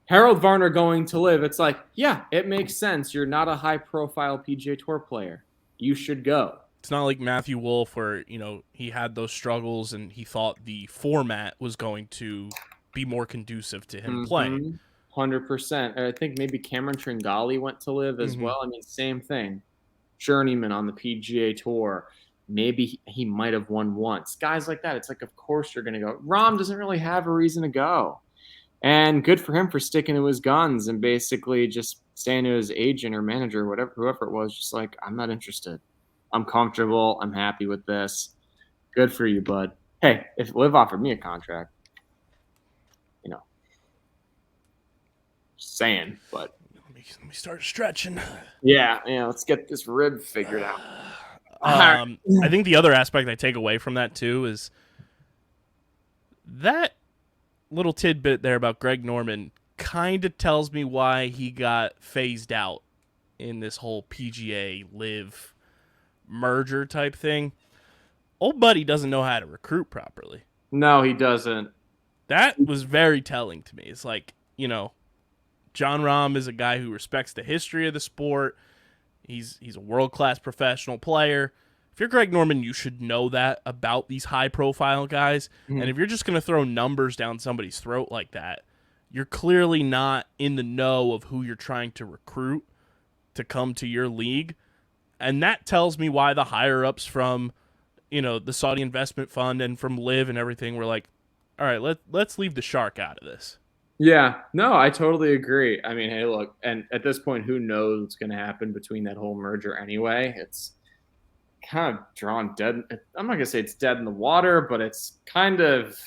Harold Varner going to LIV. It's like, yeah, it makes sense. You're not a high-profile PGA Tour player. You should go. It's not like Matthew Wolff where, he had those struggles and he thought the format was going to be more conducive to him playing. 100%. I think maybe Cameron Tringali went to LIV as well. I mean, same thing. Journeyman on the PGA Tour. Maybe he might have won once. Guys like that, it's like, of course you're going to go. Rahm doesn't really have a reason to go. And good for him for sticking to his guns and basically just saying to his agent or manager, whoever it was, just like, I'm not interested. I'm comfortable. I'm happy with this. Good for you, bud. Hey, if LIV offered me a contract, just saying, but let me start stretching. Yeah, let's get this rib figured out. I think the other aspect I take away from that too is that little tidbit there about Greg Norman kind of tells me why he got phased out in this whole PGA LIV merger type thing. Old buddy doesn't know how to recruit properly. No, he doesn't. That was very telling to me. It's like, Jon Rahm is a guy who respects the history of the sport. He's a world-class professional player. If you're Greg Norman, you should know that about these high-profile guys. And if you're just going to throw numbers down somebody's throat like that, you're clearly not in the know of who you're trying to recruit to come to your league. And that tells me why the higher-ups from, the Saudi Investment Fund and from LIV and everything were like, all right, let's leave the shark out of this. Yeah, no, I totally agree. I mean, hey, look, and at this point, who knows what's going to happen between that whole merger anyway? It's kind of drawn dead. I'm not going to say it's dead in the water, but it's kind of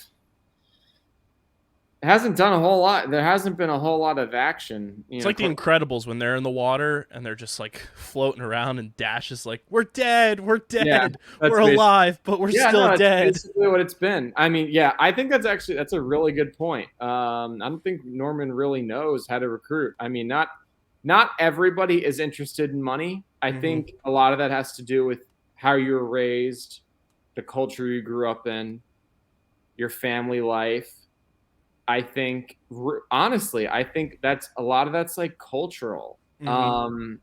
hasn't done a whole lot. There hasn't been a whole lot of action. It's like the Incredibles when they're in the water and they're just like floating around and Dash is like, we're dead, Yeah, we're alive, but we're still dead. That's basically what it's been. I mean, yeah, I think that's a really good point. I don't think Norman really knows how to recruit. I mean, not everybody is interested in money. I think a lot of that has to do with how you were raised, the culture you grew up in, your family life. I think, honestly, that's a lot of that's like cultural. And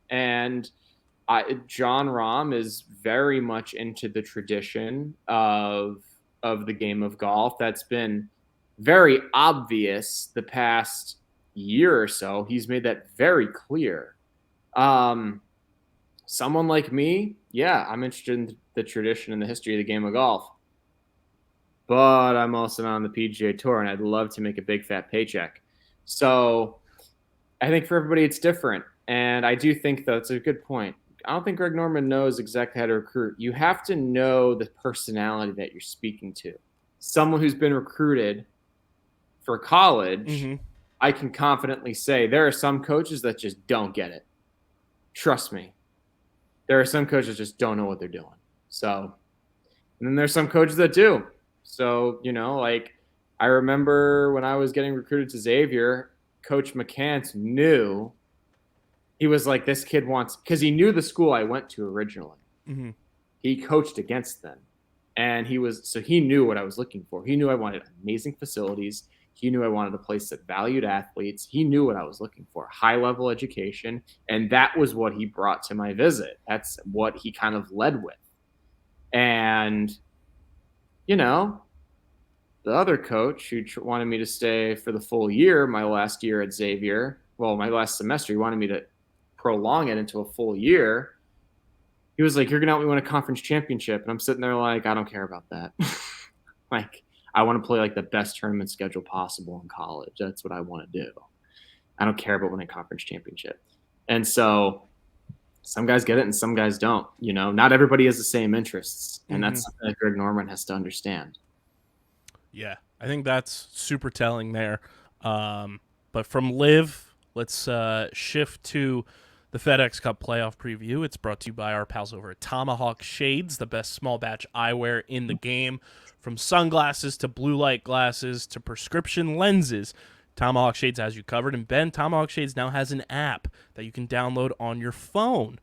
Jon Rahm is very much into the tradition of the game of golf. That's been very obvious the past year or so. He's made that very clear. Someone like me, yeah, I'm interested in the tradition and the history of the game of golf. But I'm also not on the PGA Tour, and I'd love to make a big fat paycheck. So I think for everybody it's different. And I do think, though, it's a good point. I don't think Greg Norman knows exactly how to recruit. You have to know the personality that you're speaking to. Someone who's been recruited for college, I can confidently say there are some coaches that just don't get it. Trust me. There are some coaches that just don't know what they're doing. So, and then there's some coaches that do. So, like I remember when I was getting recruited to Xavier, Coach McCants knew. He was like, this kid wants, because he knew the school I went to originally. He coached against them. And he knew what I was looking for. He knew I wanted amazing facilities. He knew I wanted a place that valued athletes. He knew what I was looking for, high-level education, and that was what he brought to my visit. That's what he kind of led with. And, you know, the other coach who wanted me to stay for the full year, my last year at Xavier, well, my last semester, he wanted me to prolong it into a full year. He was like, you're going to help me win a conference championship. And I'm sitting there like, I don't care about that. Like, I want to play like the best tournament schedule possible in college. That's what I want to do. I don't care about winning a conference championship. And so some guys get it and some guys don't. You know, not everybody has the same interests. And that's something that Greg Norman has to understand. Yeah, I think that's super telling there. But from LIV, let's shift to the FedEx Cup Playoff preview. It's brought to you by our pals over at Tomahawk Shades, the best small batch eyewear in the game. From sunglasses to blue light glasses to prescription lenses, Tomahawk Shades has you covered. And Ben, Tomahawk Shades now has an app that you can download on your phone.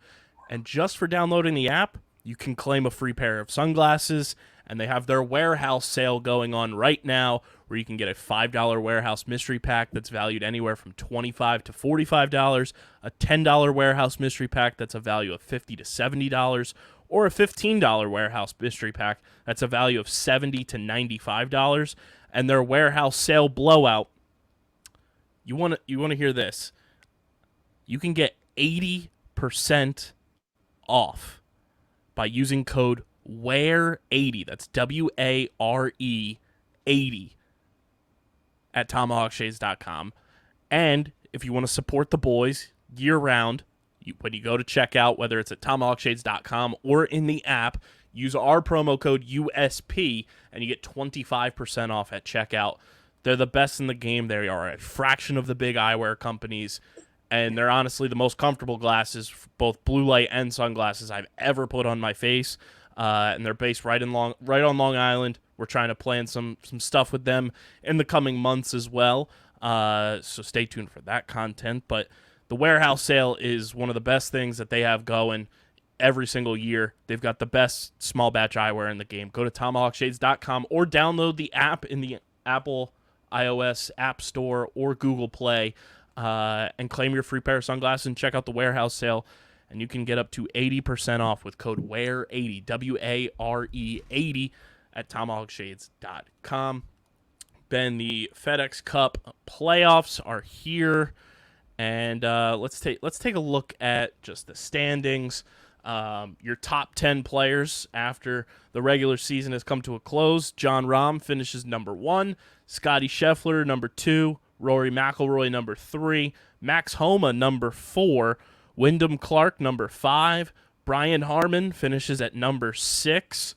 And just for downloading the app, you can claim a free pair of sunglasses. And they have their warehouse sale going on right now where you can get a $5 warehouse mystery pack that's valued anywhere from $25 to $45, a $10 warehouse mystery pack that's a value of $50 to $70, or a $15 warehouse mystery pack that's a value of $70 to $95. And their warehouse sale blowout, you want to hear this. You can get 80% off by using code WARE80, that's WARE 80 at tomahawkshades.com. And if you want to support the boys year-round, when you go to checkout, whether it's at tomahawkshades.com or in the app, use our promo code USP, and you get 25% off at checkout. They're the best in the game. They are a fraction of the big eyewear companies, and they're honestly the most comfortable glasses, both blue light and sunglasses, I've ever put on my face. And they're based right on Long Island. We're trying to plan some stuff with them in the coming months as well. So stay tuned for that content. But the warehouse sale is one of the best things that they have going every single year. They've got the best small batch eyewear in the game. Go to tomahawkshades.com or download the app in the Apple iOS App Store or Google Play and claim your free pair of sunglasses and check out the warehouse sale. And you can get up to 80% off with code WARE80, W-A-R-E 80 at tomahawkshades.com. Ben, the FedEx Cup playoffs are here, and let's take a look at just the standings. Your top 10 players after the regular season has come to a close. Jon Rahm finishes number 1, Scotty Scheffler number 2, Rory McIlroy number 3, Max Homa number 4, Wyndham Clark, number 5. Brian Harmon finishes at number 6.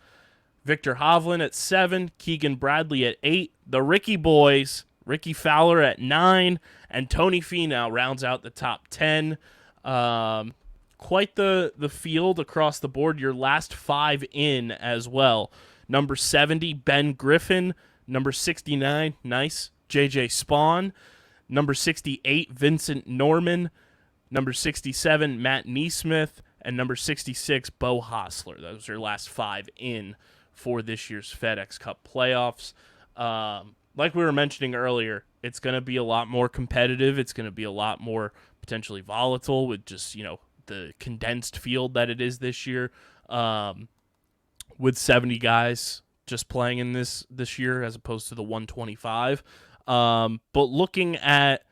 Victor Hovland at 7. Keegan Bradley at 8. The Ricky Boys, Ricky Fowler at 9. And Tony Finau rounds out the top 10. Quite the field across the board. Your last 5 in as well. Number 70, Ben Griffin. Number 69, nice, J.J. Spawn. Number 68, Vincent Norman. Number 67, Matt Neesmith, and number 66, Bo Hostler. Those are your last 5 in for this year's FedEx Cup playoffs. Like we were mentioning earlier, it's going to be a lot more competitive. It's going to be a lot more potentially volatile with just, the condensed field that it is this year. With 70 guys just playing in this year as opposed to the 125. But looking at,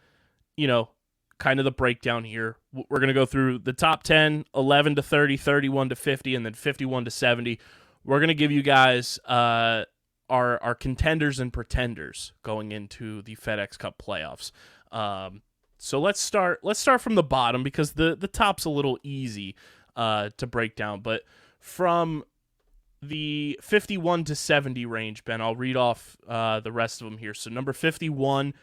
kind of the breakdown here. We're going to go through the top 10, 11 to 30, 31 to 50, and then 51 to 70. We're going to give you guys our contenders and pretenders going into the FedEx Cup playoffs. So let's start from the bottom because the top's a little easy to break down. But from the 51 to 70 range, Ben, I'll read off the rest of them here. So number 51,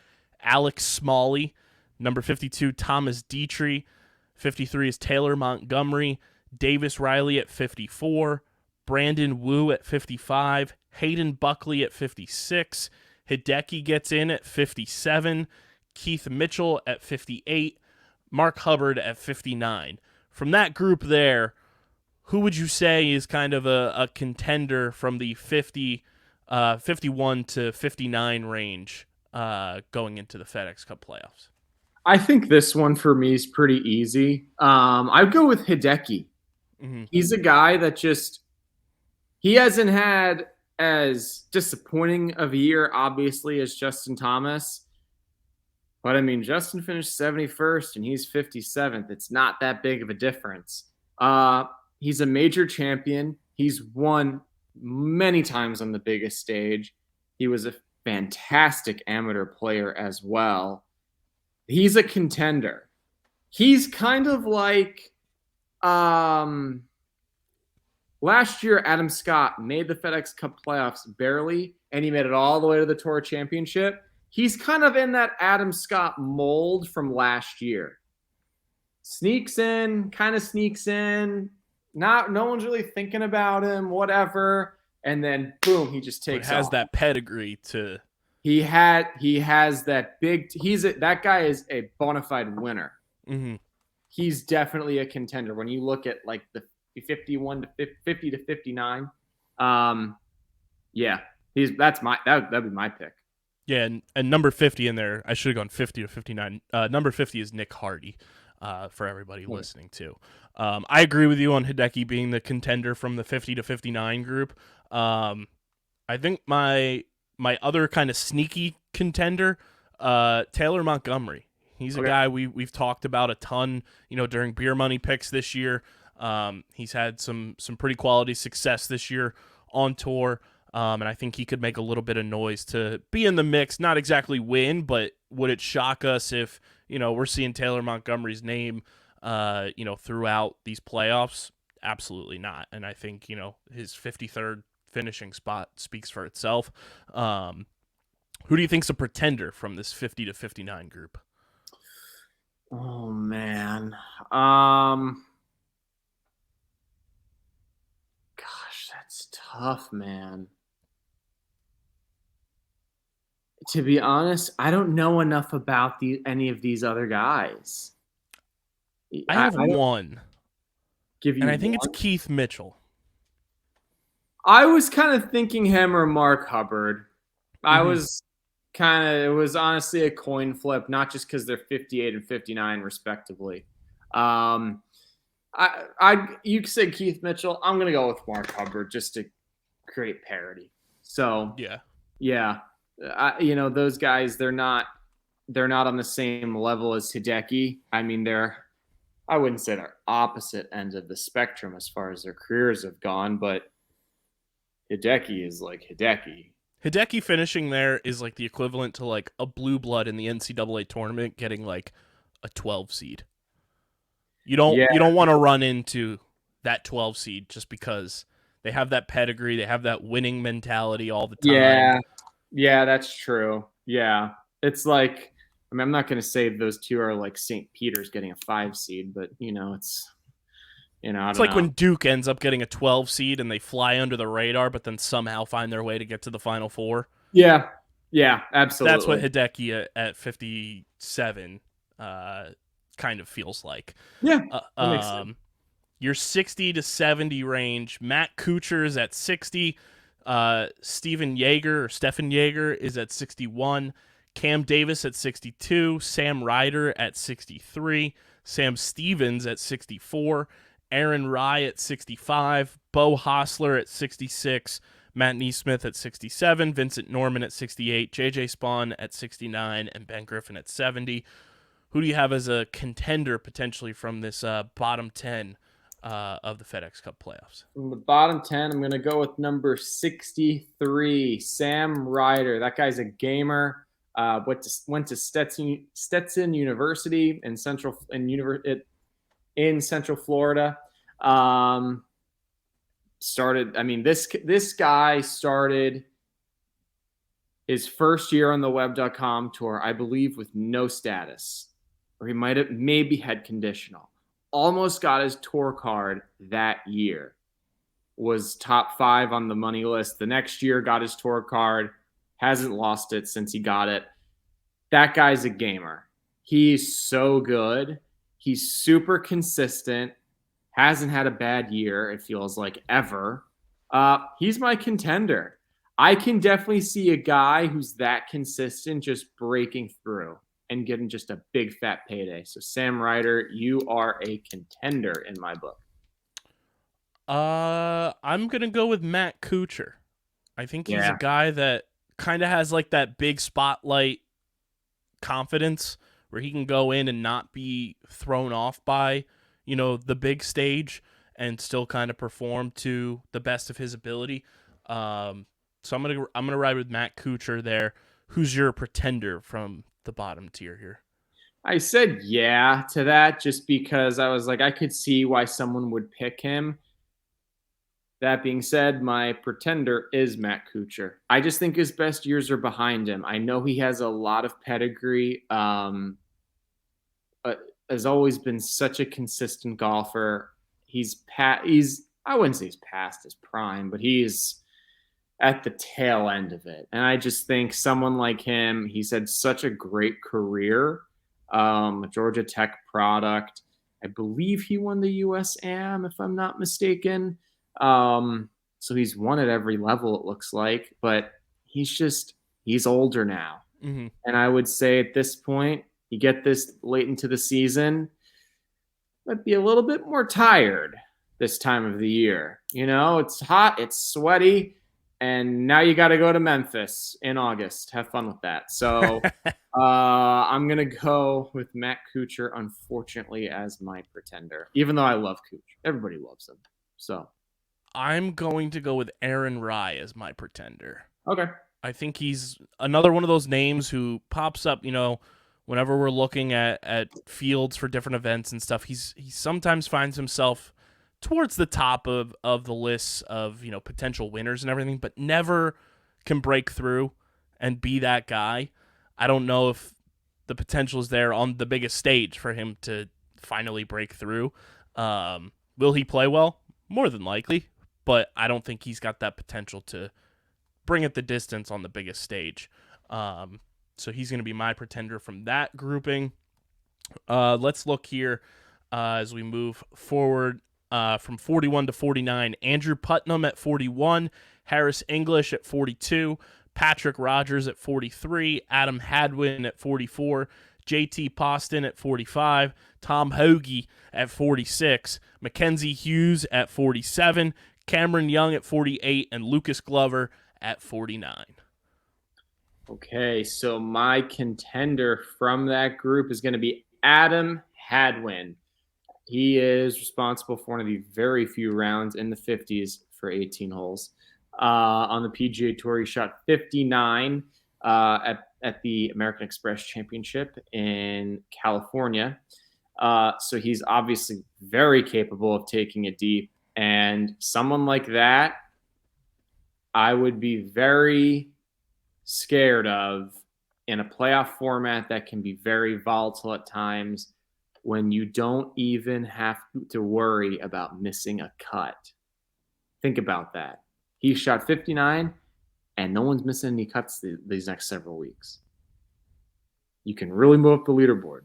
Alex Smalley. Number 52, Thomas Dietrich. 53 is Taylor Montgomery. Davis Riley at 54. Brandon Wu at 55. Hayden Buckley at 56. Hideki gets in at 57. Keith Mitchell at 58. Mark Hubbard at 59. From that group there, who would you say is kind of a contender from the 51 to 59 range going into the FedEx Cup playoffs? I think this one for me is pretty easy. I'd go with Hideki. Mm-hmm. He's a guy that he hasn't had as disappointing of a year, obviously, as Justin Thomas. But I mean, Justin finished 71st and he's 57th. It's not that big of a difference. He's a major champion. He's won many times on the biggest stage. He was a fantastic amateur player as well. He's a contender. He's kind of like last year, Adam Scott made the FedEx Cup playoffs barely, and he made it all the way to the Tour Championship. He's kind of in that Adam Scott mold from last year. Sneaks in, no one's really thinking about him, whatever. And then boom, he just takes has off. That pedigree to. He has that big. That guy is a bona fide winner. Mm-hmm. He's definitely a contender. When you look at like the 51 to 50 to 59, yeah, that'd be my pick. Yeah, and number 50 in there, I should have gone 50 to 59. Number 50 is Nick Hardy, for everybody listening too. I agree with you on Hideki being the contender from the 50 to 59 group. I think my other kind of sneaky contender, Taylor Montgomery. He's a guy we've talked about a ton, during Beer Money picks this year. He's had some pretty quality success this year on tour. And I think he could make a little bit of noise to be in the mix, not exactly win, but would it shock us if, we're seeing Taylor Montgomery's name, throughout these playoffs? Absolutely not. And I think, his 53rd finishing spot speaks for itself. Who do you think's a pretender from this 50 to 59 group? Oh, man. Gosh, that's tough, man. To be honest, I don't know enough about any of these other guys. I have one. And I think it's Keith Mitchell. I was kind of thinking him or Mark Hubbard. Mm-hmm. It was honestly a coin flip, not just because they're 58 and 59 respectively. You said Keith Mitchell. I'm going to go with Mark Hubbard just to create parity. So yeah. Those guys, they're not on the same level as Hideki. I mean, I wouldn't say they're opposite ends of the spectrum as far as their careers have gone, but Hideki is like Hideki. Hideki finishing there is like the equivalent to like a blue blood in the NCAA tournament getting like a 12 seed. You don't want to run into that 12 seed just because they have that pedigree, they have that winning mentality all the time. Yeah, that's true. Yeah. It's like, I mean, I'm not going to say those two are like St. Peter's getting a 5 seed, but it's like when Duke ends up getting a 12 seed and they fly under the radar, but then somehow find their way to get to the Final Four. Yeah, absolutely. That's what Hideki at 57 kind of feels like. Yeah, that makes sense. Your 60 to 70 range, Matt Kuchar is at 60. Stephen Yeager is at 61. Cam Davis at 62. Sam Ryder at 63. Sam Stevens at 64. Aaron Rye at 65. Bo Hostler at 66. Matt Neesmith at 67. Vincent Norman at 68. JJ Spawn at 69. And Ben Griffin at 70. Who do you have as a contender potentially from this bottom 10 of the FedEx Cup playoffs? From the bottom 10, I'm going to go with number 63, Sam Ryder. That guy's a gamer. Went to Stetson University in Central Florida. This guy started his first year on the web.com tour, I believe, with no status, or he might have maybe had conditional. Almost got his tour card that year. Was top 5 on the money list. The next year got his tour card. Hasn't lost it since he got it. That guy's a gamer. He's so good. He's super consistent. Hasn't had a bad year, it feels like, ever. He's my contender. I can definitely see a guy who's that consistent just breaking through and getting just a big fat payday. So Sam Ryder, you are a contender in my book. I'm gonna go with Matt Kuchar. I think he's a guy that kind of has like that big spotlight confidence where he can go in and not be thrown off by, the big stage and still kind of perform to the best of his ability. So I'm gonna ride with Matt Kuchar there. Who's your pretender from the bottom tier here? I said yeah to that just because I was like, I could see why someone would pick him. That being said, my pretender is Matt Kuchar. I just think his best years are behind him. I know he has a lot of pedigree, but has always been such a consistent golfer. I wouldn't say he's past his prime, but he's at the tail end of it. And I just think someone like him, he's had such a great career, Georgia Tech product. I believe he won the USAM, if I'm not mistaken. So he's won at every level, it looks like, but he's older now. Mm-hmm. And I would say at this point, you get this late into the season, might be a little bit more tired this time of the year. It's hot, it's sweaty, and now you got to go to Memphis in August. Have fun with that. So I'm going to go with Matt Kuchar, unfortunately, as my pretender, even though I love Kuchar. Everybody loves him. So I'm going to go with Aaron Rai as my pretender. Okay. I think he's another one of those names who pops up, whenever we're looking at fields for different events and stuff. He sometimes finds himself towards the top of the lists of, potential winners and everything, but never can break through and be that guy. I don't know if the potential is there on the biggest stage for him to finally break through. Will he play well? More than likely, but I don't think he's got that potential to bring it the distance on the biggest stage. So he's going to be my pretender from that grouping. Let's look here as we move forward from 41 to 49. Andrew Putnam at 41, Harris English at 42, Patrick Rogers at 43, Adam Hadwin at 44, JT Poston at 45, Tom Hoagie at 46, Mackenzie Hughes at 47, Cameron Young at 48, and Lucas Glover at 49. Okay, so my contender from that group is going to be Adam Hadwin. He is responsible for one of the very few rounds in the 50s for 18 holes. On the PGA Tour, he shot 59 at the American Express Championship in California. So he's obviously very capable of taking it deep. And someone like that, I would be very scared of in a playoff format that can be very volatile at times when you don't even have to worry about missing a cut. Think about that. He shot 59 and no one's missing any cuts these next several weeks. You can really move up the leaderboard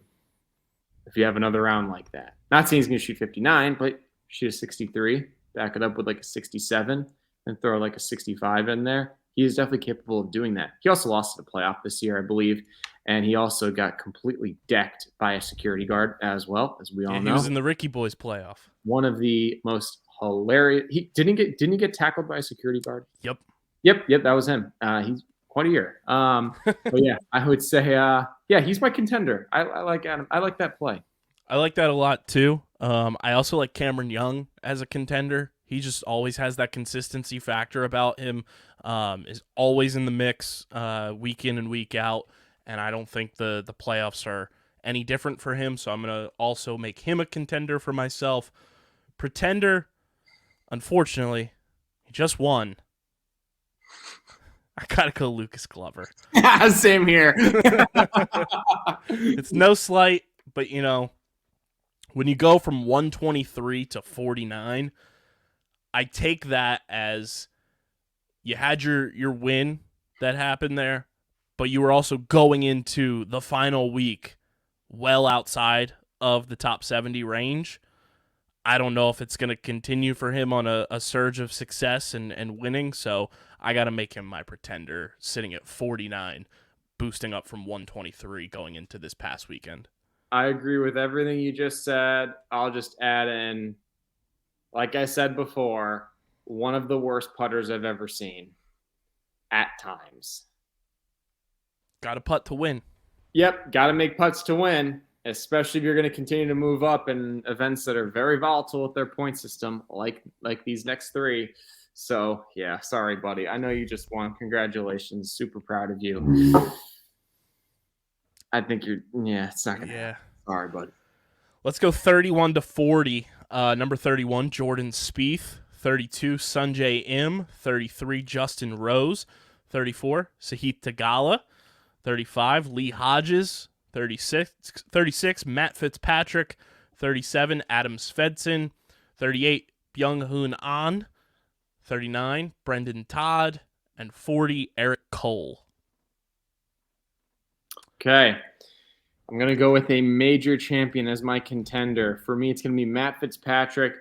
if you have another round like that. Not saying he's going to shoot 59, but shoot a 63, back it up with like a 67, and throw like a 65 in there. He is definitely capable of doing that. He also lost to the playoff this year, I believe, and he also got completely decked by a security guard as well, as we all know. He was in the Ricky Boys playoff. One of the most hilarious. Didn't he get tackled by a security guard? Yep, that was him. He's quite a year. But yeah, I would say, he's my contender. I like Adam. I like that play. I like that a lot too. I also like Cameron Young as a contender. He just always has that consistency factor about him. Is always in the mix week in and week out, and I don't think the playoffs are any different for him, so I'm going to also make him a contender for myself. Pretender, unfortunately, he just won. I got to go Lucas Glover. Same here. It's no slight, but, when you go from 123 to 49, I take that as you had your win that happened there, but you were also going into the final week well outside of the top 70 range. I don't know if it's going to continue for him on a surge of success and winning, so I got to make him my pretender, sitting at 49, boosting up from 123 going into this past weekend. I agree with everything you just said. I'll just add in, like I said before, one of the worst putters I've ever seen at times. Got to putt to win. Yep, got to make putts to win, especially if you're going to continue to move up in events that are very volatile with their point system, like these next three. So, yeah, sorry, buddy. I know you just won. Congratulations. Super proud of you. I think it's not going to happen. Sorry, buddy. Let's go 31 to 40. Number 31, Jordan Spieth. 32, Sanjay M. 33, Justin Rose. 34, Sahith Theegala. 35, Lee Hodges. 36, Matt Fitzpatrick. 37, Adam Svensson. 38, Byung-Hoon An. 39, Brendan Todd. And 40, Eric Cole. Okay. I'm going to go with a major champion as my contender. For me, it's going to be Matt Fitzpatrick.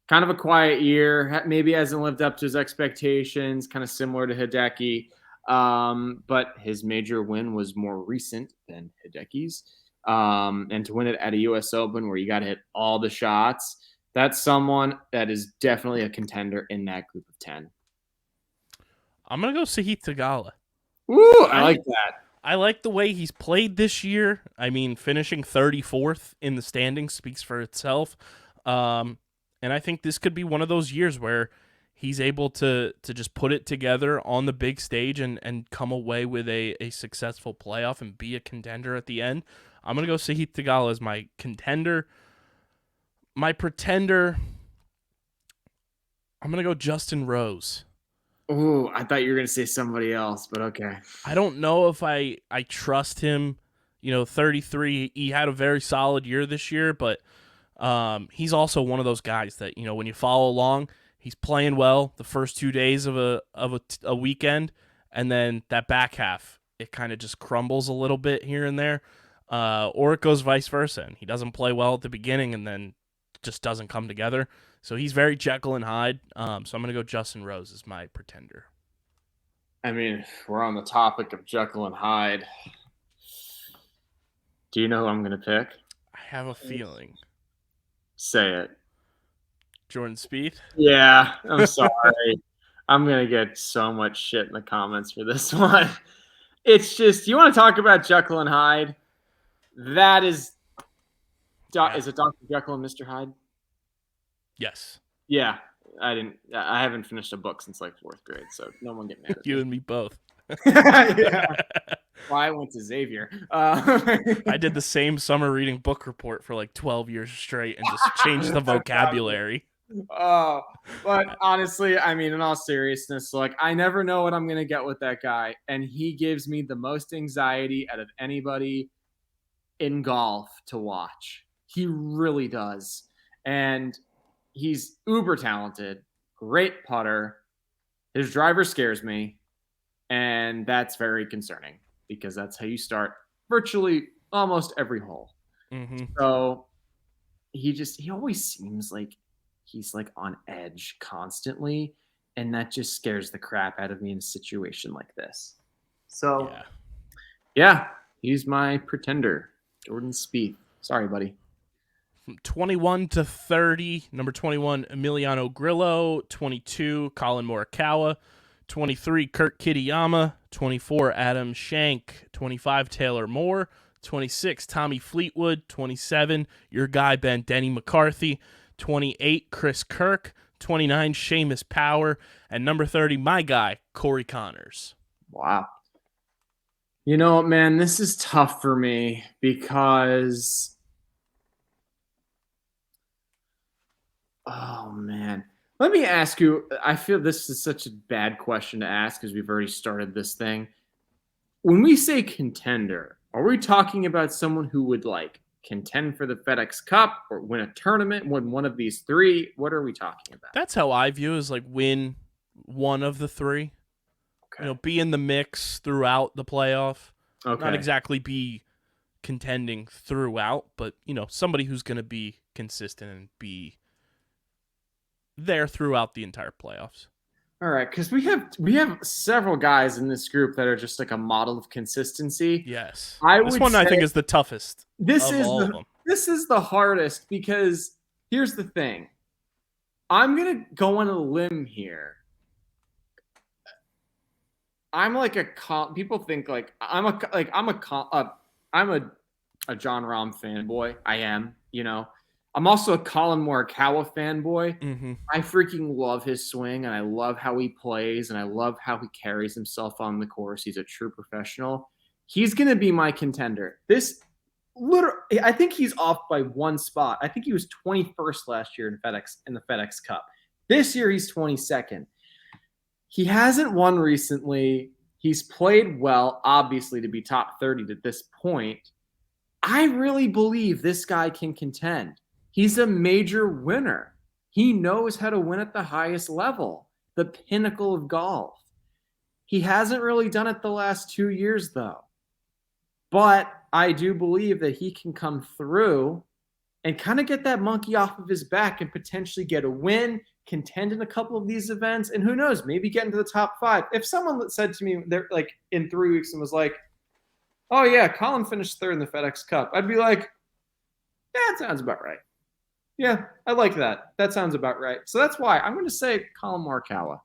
Kind of a quiet year. Maybe hasn't lived up to his expectations, kind of similar to Hideki. But his major win was more recent than Hideki's. And to win it at a U.S. Open where you got to hit all the shots, that's someone that is definitely a contender in that group of 10. I'm going to go Sahith Theegala. Ooh, I like that. I like the way he's played this year. I mean, finishing 34th in the standings speaks for itself. And I think this could be one of those years where he's able to just put it together on the big stage and come away with a successful playoff and be a contender at the end. I'm going to go Sahith Theegala as my contender. My pretender, I'm going to go Justin Rose. Ooh, I thought you were going to say somebody else, but okay. I don't know if I trust him. 33, he had a very solid year this year, but he's also one of those guys that, when you follow along, he's playing well the first 2 days of a weekend, and then that back half, it kind of just crumbles a little bit here and there, or it goes vice versa, and he doesn't play well at the beginning and then just doesn't come together. So he's very Jekyll and Hyde. So I'm going to go Justin Rose as my pretender. I mean, we're on the topic of Jekyll and Hyde. Do you know who I'm going to pick? I have a feeling. Say it. Jordan Spieth? Yeah, I'm sorry. I'm going to get so much shit in the comments for this one. It's just, you want to talk about Jekyll and Hyde? That is... Is it Dr. Jekyll and Mr. Hyde? Yes. Yeah, I haven't finished a book since like 4th grade, so no one get mad at you me. and me both. Yeah. Well, I went to Xavier. I did the same summer reading book report for like 12 years straight and just changed the vocabulary. Oh, but honestly, I mean, in all seriousness, like I never know what I'm going to get with that guy. And he gives me the most anxiety out of anybody in golf to watch. He really does. And he's uber talented, great putter. His driver scares me. And that's very concerning because that's how you start virtually almost every hole. Mm-hmm. So he always seems like he's like on edge constantly. And that just scares the crap out of me in a situation like this. So yeah, he's my pretender, Jordan Spieth. Sorry, buddy. From 21 to 30, number 21, Emiliano Grillo. 22, Colin Morikawa. 23, Kurt Kitayama. 24, Adam Schenk. 25, Taylor Moore. 26, Tommy Fleetwood. 27, your guy, Denny McCarthy. 28, Chris Kirk. 29, Seamus Power. And number 30, my guy, Corey Connors. Wow. You know what, man? This is tough for me because... Oh, man. Let me ask you, I feel this is such a bad question to ask because we've already started this thing. When we say contender, are we talking about someone who would like contend for the FedEx Cup or win a tournament, win one of these three? What are we talking about? That's how I view it, is like win one of the three. Okay. Be in the mix throughout the playoff. Okay. Not exactly be contending throughout, but, somebody who's going to be consistent and be there throughout the entire playoffs. All right, because we have several guys in this group that are just like a model of consistency. Yes. I This would one I say think is the toughest this of is all of the them. this is the hardest because here's the thing. I'm gonna go on a limb here. I'm like people think like I'm a Jon Rahm fanboy. I am, I'm also a Colin Morikawa fanboy. Mm-hmm. I freaking love his swing and I love how he plays and I love how he carries himself on the course. He's a true professional. He's going to be my contender. I think he's off by one spot. I think he was 21st last year in the FedEx Cup. This year he's 22nd. He hasn't won recently. He's played well, obviously, to be top 30 at this point. I really believe this guy can contend. He's a major winner. He knows how to win at the highest level, the pinnacle of golf. He hasn't really done it the last 2 years, though. But I do believe that he can come through and kind of get that monkey off of his back and potentially get a win, contend in a couple of these events, and who knows, maybe get into the top 5. If someone said to me, they're like in 3 weeks and was like, "Oh yeah, Colin finished 3rd in the FedEx Cup," I'd be like, "Yeah, that sounds about right. Yeah, I like that. That sounds about right." So that's why I'm going to say Colin Morikawa.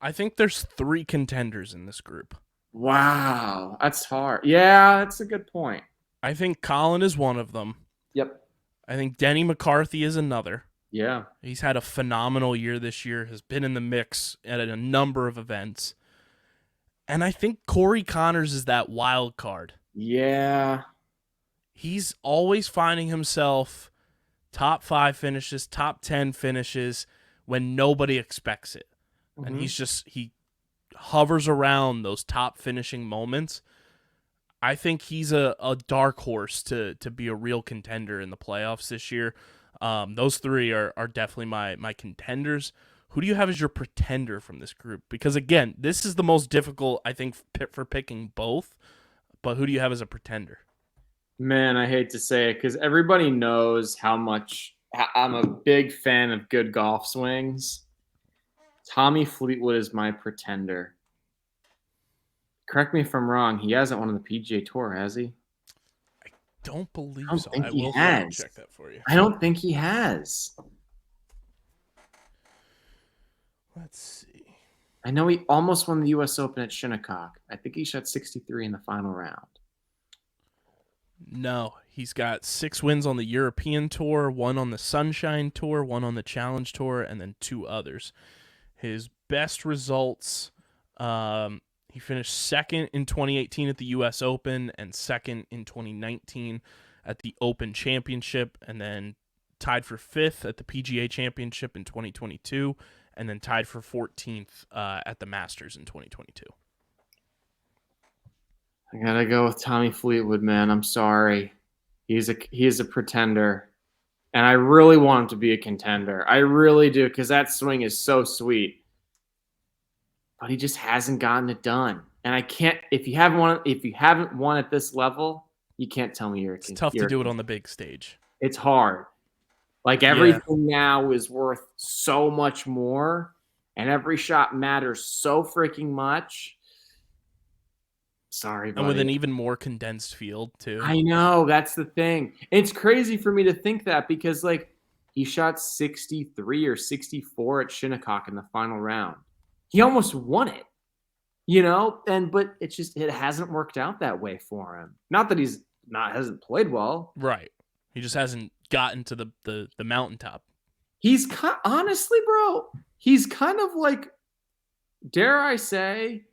I think there's 3 contenders in this group. Wow, that's hard. Yeah, that's a good point. I think Colin is one of them. Yep. I think Denny McCarthy is another. Yeah. He's had a phenomenal year this year, has been in the mix at a number of events. And I think Corey Connors is that wild card. Yeah. He's always finding himself top 5 finishes, top 10 finishes when nobody expects it. Mm-hmm. And he hovers around those top finishing moments. I think he's a dark horse to be a real contender in the playoffs this year. Those 3 are definitely my contenders. Who do you have as your pretender from this group? Because, again, this is the most difficult, I think, for picking both. But who do you have as a pretender? Man, I hate to say it because everybody knows how much I'm a big fan of good golf swings. Tommy Fleetwood is my pretender. Correct me if I'm wrong. He hasn't won on the PGA Tour, has he? I don't believe so. Think I he will has. check that for you. I don't think he has. Let's see. I know he almost won the U.S. Open at Shinnecock. I think he shot 63 in the final round. No, he's got 6 wins on the European Tour, 1 on the Sunshine Tour, 1 on the Challenge Tour, and then 2 others. His best results, he finished 2nd in 2018 at the U.S. Open and 2nd in 2019 at the Open Championship, and then tied for 5th at the PGA Championship in 2022, and then tied for 14th at the Masters in 2022. I gotta go with Tommy Fleetwood, man. I'm sorry. He is a pretender. And I really want him to be a contender. I really do, because that swing is so sweet. But he just hasn't gotten it done. And I can't if you haven't won at this level, you can't tell me It's tough to do it on the big stage. It's hard. Like everything now is worth so much more, and every shot matters so freaking much. Sorry, buddy. And with an even more condensed field, too. I know, that's the thing. It's crazy for me to think that because, like, he shot 63 or 64 at Shinnecock in the final round. He almost won it, but it hasn't worked out that way for him. Not that hasn't played well. Right. He just hasn't gotten to the mountaintop. He's honestly, bro, he's kind of like, dare I say,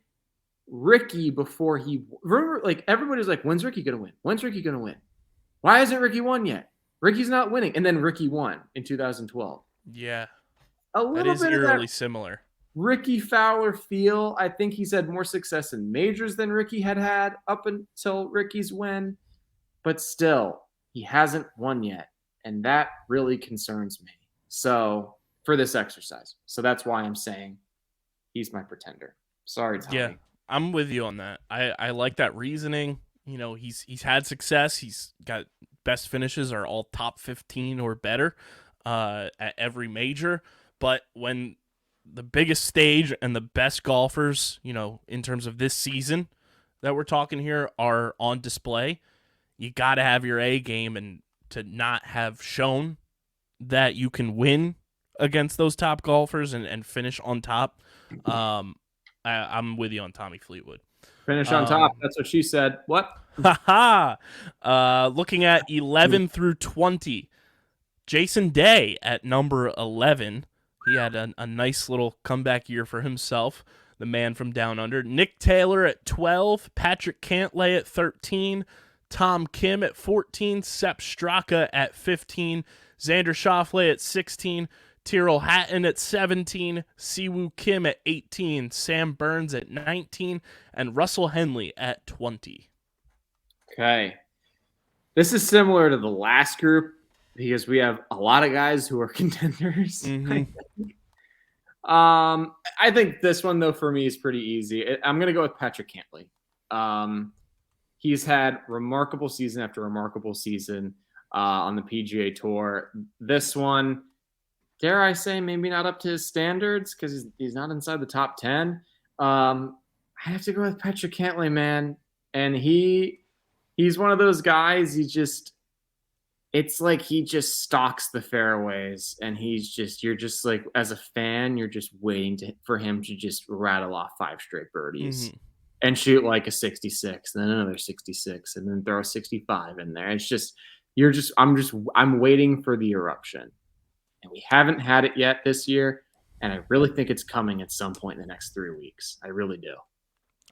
Ricky before remember, like, everybody's like, when's Ricky gonna win? When's Ricky gonna win? Why hasn't Ricky won yet? Ricky's not winning. And then Ricky won in 2012. Yeah. A little that is bit eerily of that similar. Ricky Fowler feel. I think he's had more success in majors than Ricky had up until Ricky's win. But still, he hasn't won yet. And that really concerns me. So, for this exercise. So that's why I'm saying he's my pretender. Sorry, Tommy. Yeah. I'm with you on that. I like that reasoning. He's had success. He's got best finishes are all top 15 or better at every major. But when the biggest stage and the best golfers, in terms of this season that we're talking here, are on display. You got to have your A game, and to not have shown that you can win against those top golfers and finish on top. I'm with you on Tommy Fleetwood. Finish on top. That's what she said. What? Looking at 11 through 20, Jason Day at number 11. He had a nice little comeback year for himself, the man from down under. Nick Taylor at 12, Patrick Cantlay at 13, Tom Kim at 14, Sepp Straka at 15, Xander Schauffele at 16, Tyrrell Hatton at 17, Siwoo Kim at 18, Sam Burns at 19, and Russell Henley at 20. Okay. This is similar to the last group because we have a lot of guys who are contenders. Mm-hmm. I think this one, though, for me is pretty easy. I'm going to go with Patrick Cantlay. He's had remarkable season after remarkable season on the PGA Tour. This one, dare I say, maybe not up to his standards because he's not inside the top 10. I have to go with Patrick Cantlay, man. And he's one of those guys, it's like he just stalks the fairways, and you're just like, as a fan, you're just waiting for him to just rattle off 5 straight birdies and shoot like a 66, and then another 66, and then throw a 65 in there. It's just, I'm waiting for the eruption, and we haven't had it yet this year. And I really think it's coming at some point in the next 3 weeks. I really do.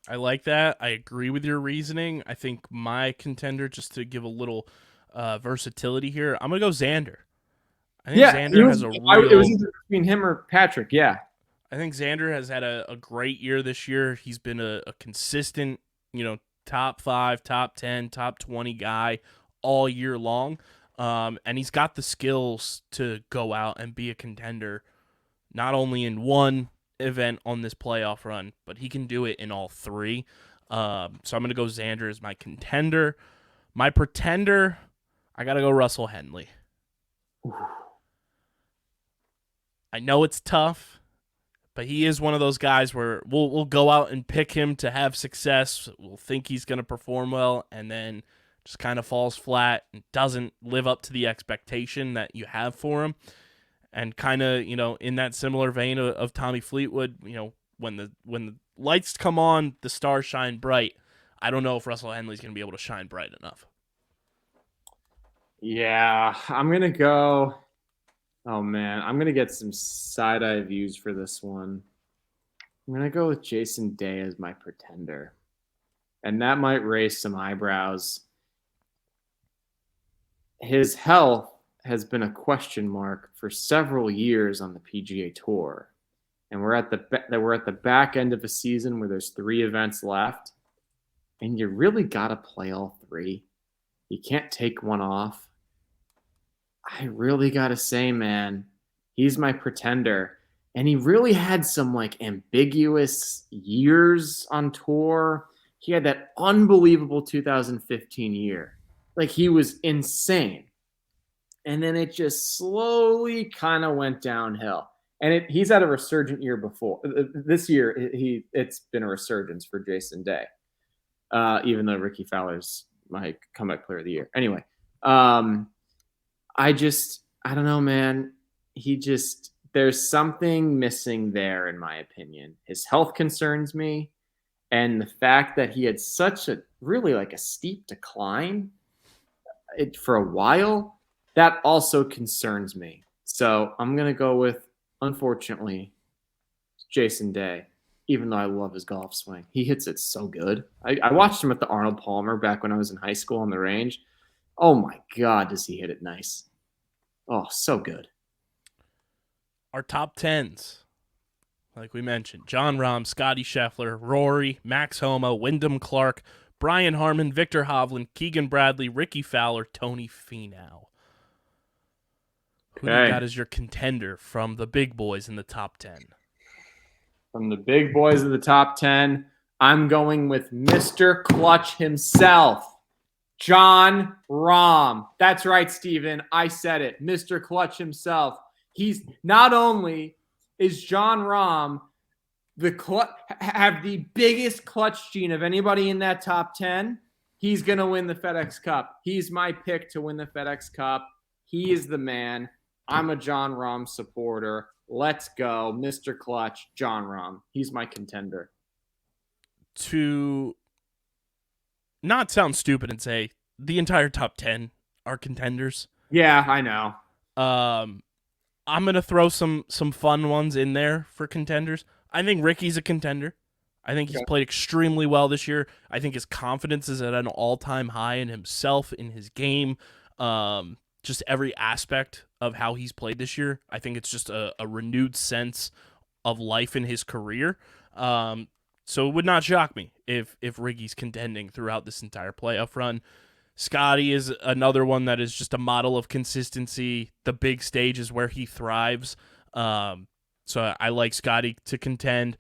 I like that. I agree with your reasoning. I think my contender, just to give a little versatility here, I'm going to go Xander. I think Xander has a real... It was either between him or Patrick, yeah. I think Xander has had a great year this year. He's been a consistent, top 5, top 10, top 20 guy all year long. And he's got the skills to go out and be a contender, not only in one event on this playoff run, but he can do it in all 3. So I'm going to go Xander as my contender. My pretender, I got to go Russell Henley. I know it's tough, but he is one of those guys where we'll go out and pick him to have success. We'll think he's going to perform well, and then just kind of falls flat and doesn't live up to the expectation that you have for him. And kind of, in that similar vein of Tommy Fleetwood, when the lights come on, the stars shine bright. I don't know if Russell Henley's going to be able to shine bright enough. Yeah, I'm going to go. Oh, man, I'm going to get some side-eye views for this one. I'm going to go with Jason Day as my pretender. And that might raise some eyebrows. His health has been a question mark for several years on the PGA Tour. And we're at the back end of a season where there's 3 events left. And you really got to play all 3. You can't take one off. I really got to say, man, he's my pretender. And he really had some ambiguous years on tour. He had that unbelievable 2015 year. He was insane. And then it just slowly kind of went downhill. And he's had a resurgent year before. This year, it's been a resurgence for Jason Day, even though Ricky Fowler's my comeback player of the year. Anyway, I don't know, man. There's something missing there, in my opinion. His health concerns me. And the fact that he had such a steep decline for a while, that also concerns me. So I'm going to go with, unfortunately, Jason Day, even though I love his golf swing. He hits it so good. I watched him at the Arnold Palmer back when I was in high school on the range. Oh, my God, does he hit it nice. Oh, so good. Our top 10s, like we mentioned, Jon Rahm, Scotty Scheffler, Rory, Max Homa, Wyndham Clark, Brian Harmon, Victor Hovland, Keegan Bradley, Ricky Fowler, Tony Finau. Who do you got as your contender from the big boys in the top 10? From the big boys in the top 10, I'm going with Mr. Clutch himself, Jon Rahm. That's right, Steven. I said it. Mr. Clutch himself. He's not only is Jon Rahm have the biggest clutch gene of anybody in that top 10? He's going to win the FedEx Cup. He's my pick to win the FedEx Cup. He is the man. I'm a Jon Rahm supporter. Let's go. Mr. Clutch, Jon Rahm. He's my contender. To not sound stupid and say the entire top 10 are contenders. Yeah, I know. I'm going to throw some fun ones in there for contenders. I think Ricky's a contender. I think he's played extremely well this year. I think his confidence is at an all-time high in himself, in his game, just every aspect of how he's played this year. I think it's just a renewed sense of life in his career. So it would not shock me if Ricky's contending throughout this entire playoff run. Scotty is another one that is just a model of consistency. The big stage is where he thrives. So I like Scotty to contend.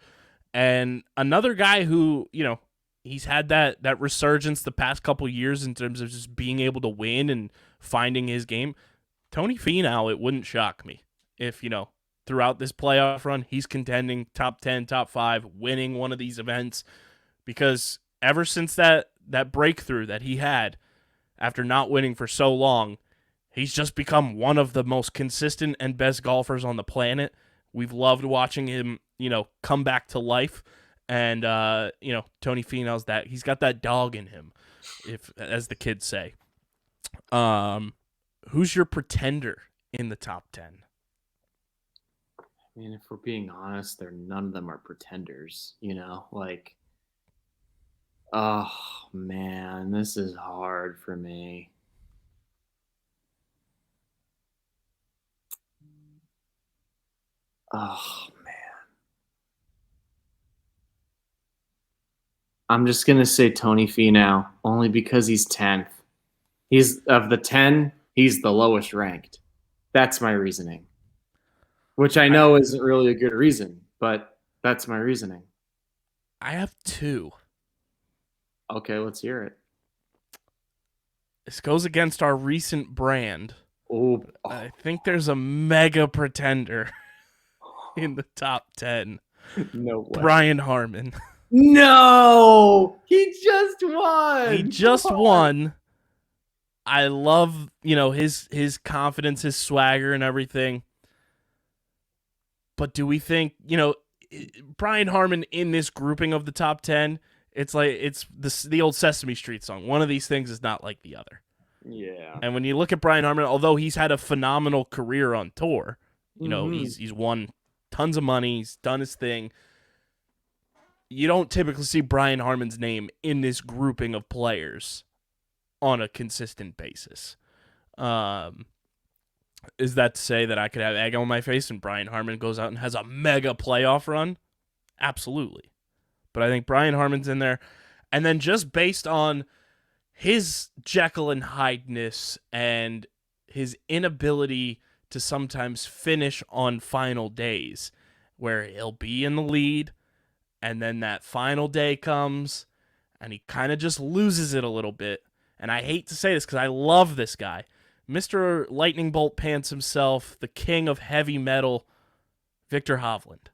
And another guy who, he's had that resurgence the past couple years in terms of just being able to win and finding his game. Tony Finau, it wouldn't shock me if, throughout this playoff run, he's contending top 10, top 5, winning one of these events. Because ever since that breakthrough that he had after not winning for so long, he's just become one of the most consistent and best golfers on the planet. We've loved watching him, come back to life. And, Tony Finau's he's got that dog in him, as the kids say. Who's your pretender in the top 10? I mean, if we're being honest, none of them are pretenders, oh man, this is hard for me. Oh man. I'm just going to say Tony Finau, only because he's 10th. He's of the 10, he's the lowest ranked. That's my reasoning. Which I know isn't really a good reason, but that's my reasoning. I have 2. Okay, let's hear it. This goes against our recent brand. Oh. I think there's a mega pretender in the top 10. No way. Brian Harmon. No! He just won! He just won. I love, his confidence, his swagger and everything. But do we think, Brian Harmon in this grouping of the top 10, it's like it's the old Sesame Street song. One of these things is not like the other. Yeah. And when you look at Brian Harmon, although he's had a phenomenal career on tour, he's won tons of money, he's done his thing. You don't typically see Brian Harmon's name in this grouping of players on a consistent basis. Is that to say that I could have egg on my face and Brian Harmon goes out and has a mega playoff run? Absolutely. But I think Brian Harmon's in there. And then just based on his Jekyll and Hyde-ness and his inability to sometimes finish on final days, where he'll be in the lead, and then that final day comes, and he kind of just loses it a little bit. And I hate to say this because I love this guy. Mr. Lightning Bolt Pants himself, the king of heavy metal, Viktor Hovland.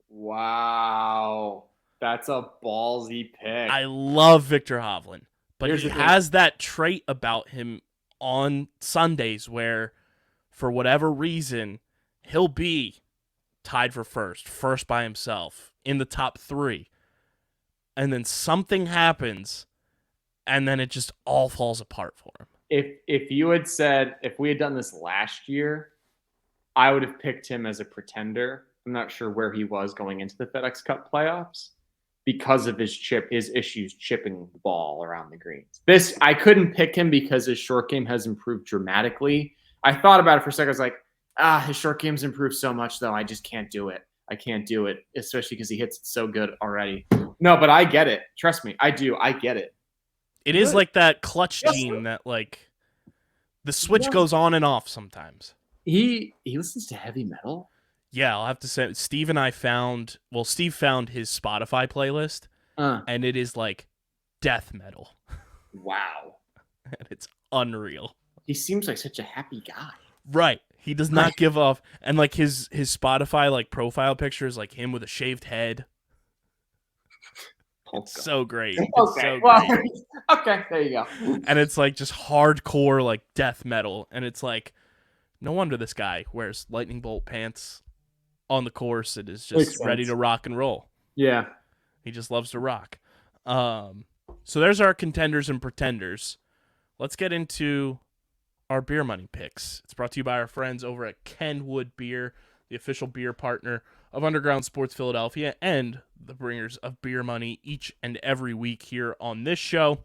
Wow. That's a ballsy pick. I love Viktor Hovland, but Here's he the thing. has that trait about him on Sundays where, for whatever reason, he'll be tied for first by himself, in the top 3. And then something happens, and then it just all falls apart for him. If you had said, if we had done this last year, I would have picked him as a pretender. I'm not sure where he was going into the FedEx Cup playoffs because of his issues chipping the ball around the greens. I couldn't pick him because his short game has improved dramatically. I thought about it for a second. I was like, his short game's improved so much, though. I just can't do it. I can't do it, especially because he hits it so good already. No, but I get it. Trust me, I do. I get it. It is like that clutch gene that, like, the switch goes on and off sometimes. He listens to heavy metal? Yeah, I'll have to say, Steve found his Spotify playlist, and it is like death metal. Wow. And it's unreal. He seems like such a happy guy. Right. He does not give off, and like his Spotify like profile picture is like him with a shaved head. It's so great. It's Okay, so great. Okay, there you go. And it's like just hardcore like death metal, and it's like no wonder this guy wears lightning bolt pants on the course and is just ready to rock and roll. Yeah. He just loves to rock. So there's our contenders and pretenders. Let's get into our beer money picks. It's brought to you by our friends over at Kenwood Beer, the official beer partner of Underground Sports Philadelphia and the bringers of beer money each and every week here on this show.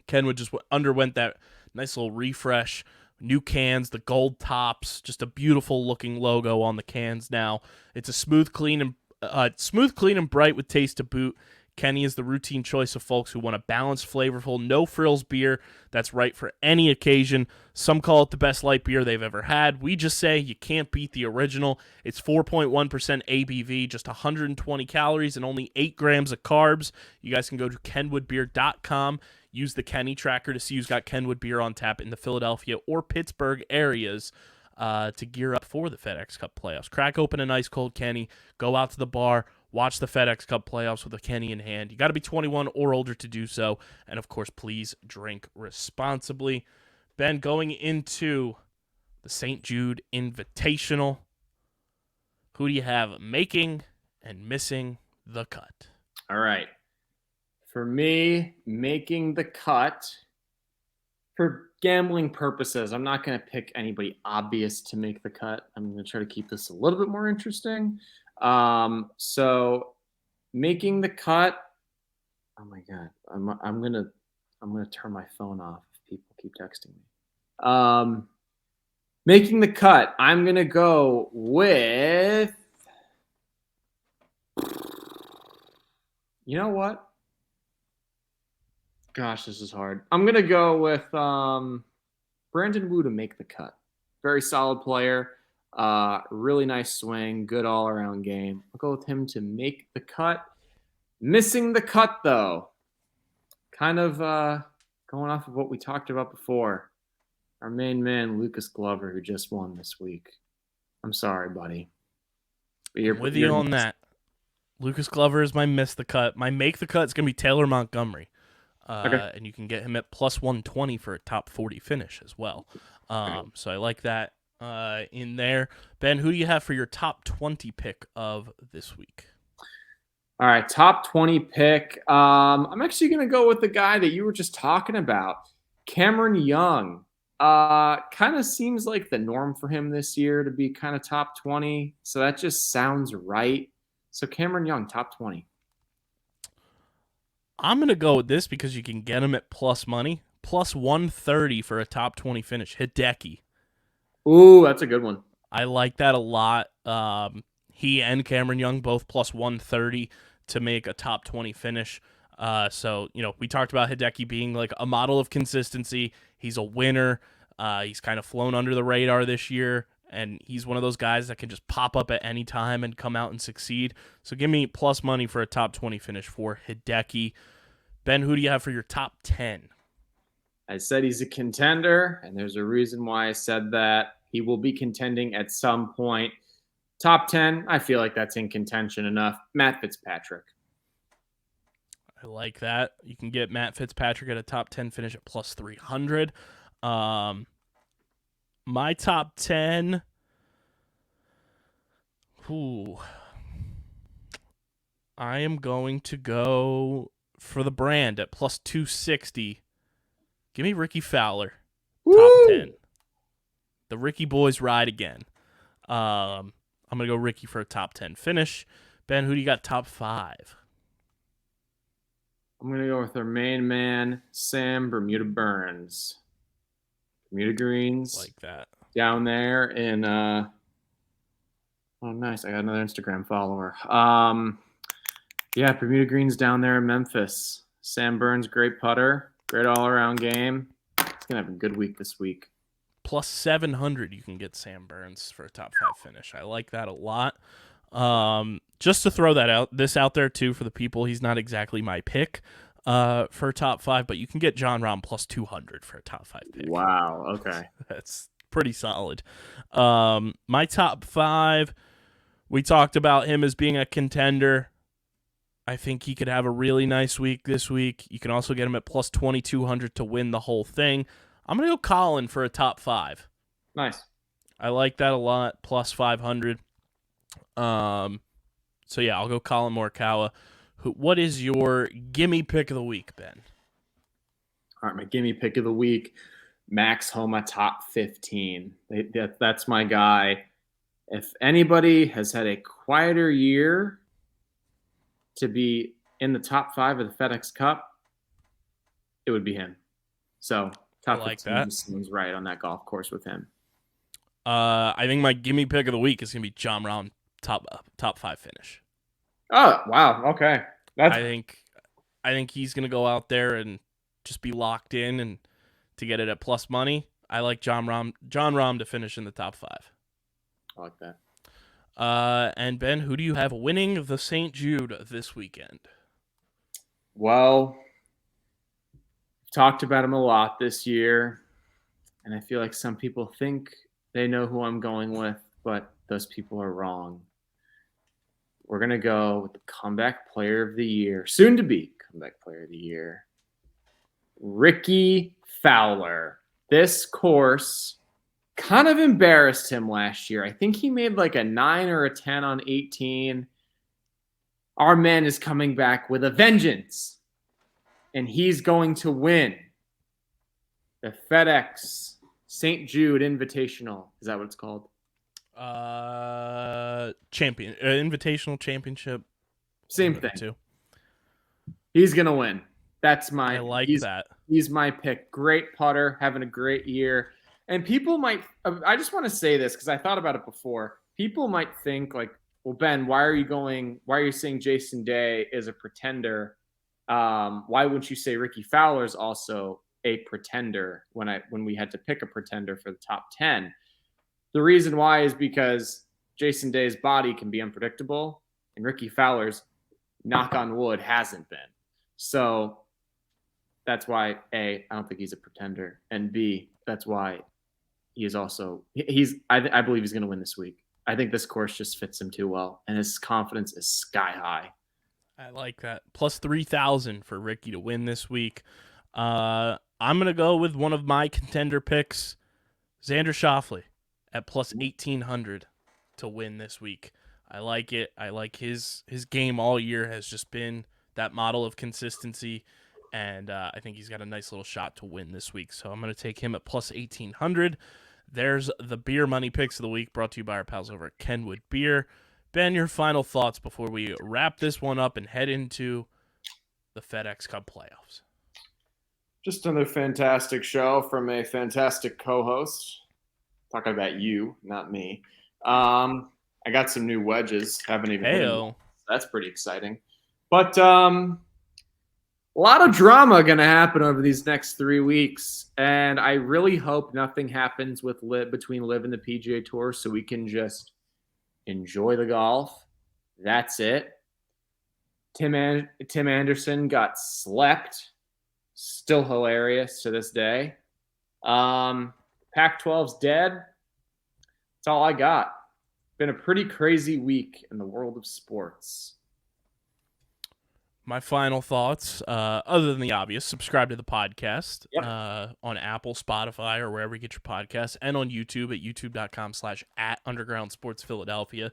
Kenwood just underwent that nice little refresh. New cans, the gold tops, just a beautiful looking logo on the cans now. It's a smooth, clean, and bright with taste to boot. Kenny is the routine choice of folks who want a balanced, flavorful, no-frills beer that's right for any occasion. Some call it the best light beer they've ever had. We just say you can't beat the original. It's 4.1% ABV, just 120 calories, and only 8 grams of carbs. You guys can go to kenwoodbeer.com. Use the Kenny tracker to see who's got Kenwood beer on tap in the Philadelphia or Pittsburgh areas to gear up for the FedEx Cup Playoffs. Crack open an ice-cold Kenny. Go out to the bar. Watch the FedEx Cup Playoffs with a Kenny in hand. You got to be 21 or older to do so. And, of course, please drink responsibly. Ben, going into the St. Jude Invitational, who do you have making and missing the cut? All right. For me, making the cut, for gambling purposes, I'm not going to pick anybody obvious to make the cut. I'm going to try to keep this a little bit more interesting. So making the cut. Oh my God. I'm gonna turn my phone off if people keep texting me. Making the cut. I'm gonna go with. You know what? Gosh, this is hard. I'm gonna go with Brandon Wu to make the cut. Very solid player. Really nice swing, good all-around game. I'll go with him to make the cut. Missing the cut, though. Kind of going off of what we talked about before. Our main man, Lucas Glover, who just won this week. I'm sorry, buddy. I'm with you on that. Lucas Glover is my miss the cut. My make the cut is going to be Taylor Montgomery. Okay. And you can get him at plus 120 for a top 40 finish as well. So I like that. In there. Ben, who do you have for your top 20 pick of this week? All right, top 20 pick. I'm actually going to go with the guy that you were just talking about, Cameron Young. Kind of seems like the norm for him this year to be kind of top 20. So that just sounds right. So Cameron Young, top 20. I'm going to go with this because you can get him at plus money, plus 130 for a top 20 finish. Hideki. Ooh, that's a good one. I like that a lot. He and Cameron Young both plus 130 to make a top 20 finish. So, we talked about Hideki being like a model of consistency. He's a winner. He's kind of flown under the radar this year, and he's one of those guys that can just pop up at any time and come out and succeed. So give me plus money for a top 20 finish for Hideki. Ben, who do you have for your top 10? I said he's a contender, and there's a reason why I said that. He will be contending at some point. Top 10, I feel like that's in contention enough. Matt Fitzpatrick. I like that. You can get Matt Fitzpatrick at a top 10 finish at plus 300. My top 10. I am going to go for the brand at plus 260. Give me Ricky Fowler, top 10. The Ricky boys ride again. I'm going to go Ricky for a top 10 finish. Ben, who do you got top 5? I'm going to go with our main man, Sam Bermuda Burns. Bermuda Greens. Like that. Down there in, oh, nice. I got another Instagram follower. Bermuda Greens down there in Memphis. Sam Burns, great putter. Great all-around game. He's going to have a good week this week. Plus 700, you can get Sam Burns for a top 5 finish. I like that a lot. Just to throw this out there, too, for the people, he's not exactly my pick for top 5, but you can get Jon Rahm plus 200 for a top 5 pick. Wow, okay. That's pretty solid. My top 5, we talked about him as being a contender. I think he could have a really nice week this week. You can also get him at plus 2,200 to win the whole thing. I'm going to go Colin for a top 5. Nice. I like that a lot, plus 500. So yeah, I'll go Colin Morikawa. What is your gimme pick of the week, Ben? All right, my gimme pick of the week, Max Homa, top 15. That's my guy. If anybody has had a quieter year to be in the top 5 of the FedEx Cup, it would be him. So top I like 15 that. just seems right on that golf course with him. I think my gimme pick of the week is gonna be Jon Rahm top 5 finish. Oh wow, okay. I think he's gonna go out there and just be locked in and to get it at plus money. I like Jon Rahm to finish in the top 5. I like that. And Ben, who do you have winning the St. Jude this weekend? Well, talked about him a lot this year, and I feel like some people think they know who I'm going with, but those people are wrong. We're going to go with the comeback player of the year, soon to be comeback player of the year, Ricky Fowler. This course kind of embarrassed him last year. I think he made like a 9 or a 10 on 18. Our man is coming back with a vengeance, and he's going to win the FedEx St. Jude Invitational. Is that what it's called? Invitational Championship. Same thing. Too. He's going to win. That's I like that. He's my pick. Great putter, having a great year. And people might, I just want to say this because I thought about it before. People might think like, well, Ben, why are you saying Jason Day is a pretender? Why wouldn't you say Ricky Fowler is also a pretender when we had to pick a pretender for the top 10? The reason why is because Jason Day's body can be unpredictable, and Ricky Fowler's, knock on wood, hasn't been. So that's why A, I don't think he's a pretender, and B, that's why he is also I believe he's going to win this week. I think this course just fits him too well, and his confidence is sky high. I like that. Plus 3,000 for Ricky to win this week. I'm going to go with one of my contender picks, Xander Schauffele, at plus 1,800 to win this week. I like it. I like his game all year has just been that model of consistency, and I think he's got a nice little shot to win this week. So I'm going to take him at plus 1,800. There's the beer money picks of the week brought to you by our pals over at Kenwood Beer. Ben, your final thoughts before we wrap this one up and head into the FedEx Cup Playoffs. Just another fantastic show from a fantastic co-host. Talking about you, not me. I got some new wedges. Haven't even hit them. That's pretty exciting. But a lot of drama going to happen over these next 3 weeks, and I really hope nothing happens with between LIV and the PGA Tour, so we can just enjoy the golf. That's it. Tim Anderson got slept. Still hilarious to this day. Pac-12's dead. That's all I got. Been a pretty crazy week in the world of sports. My final thoughts, other than the obvious, subscribe to the podcast on Apple, Spotify, or wherever you get your podcasts, and on YouTube at youtube.com/@undergroundsportsphiladelphia.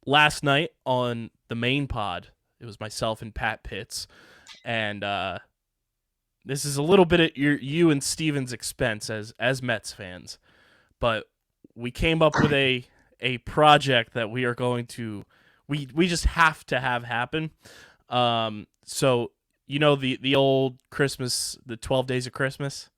Last night on the main pod, it was myself and Pat Pitts, and this is a little bit at you and Steven's expense as Mets fans, but we came up with a project that we are going to we just have to have happen. So you know the old Christmas, the 12 Days of Christmas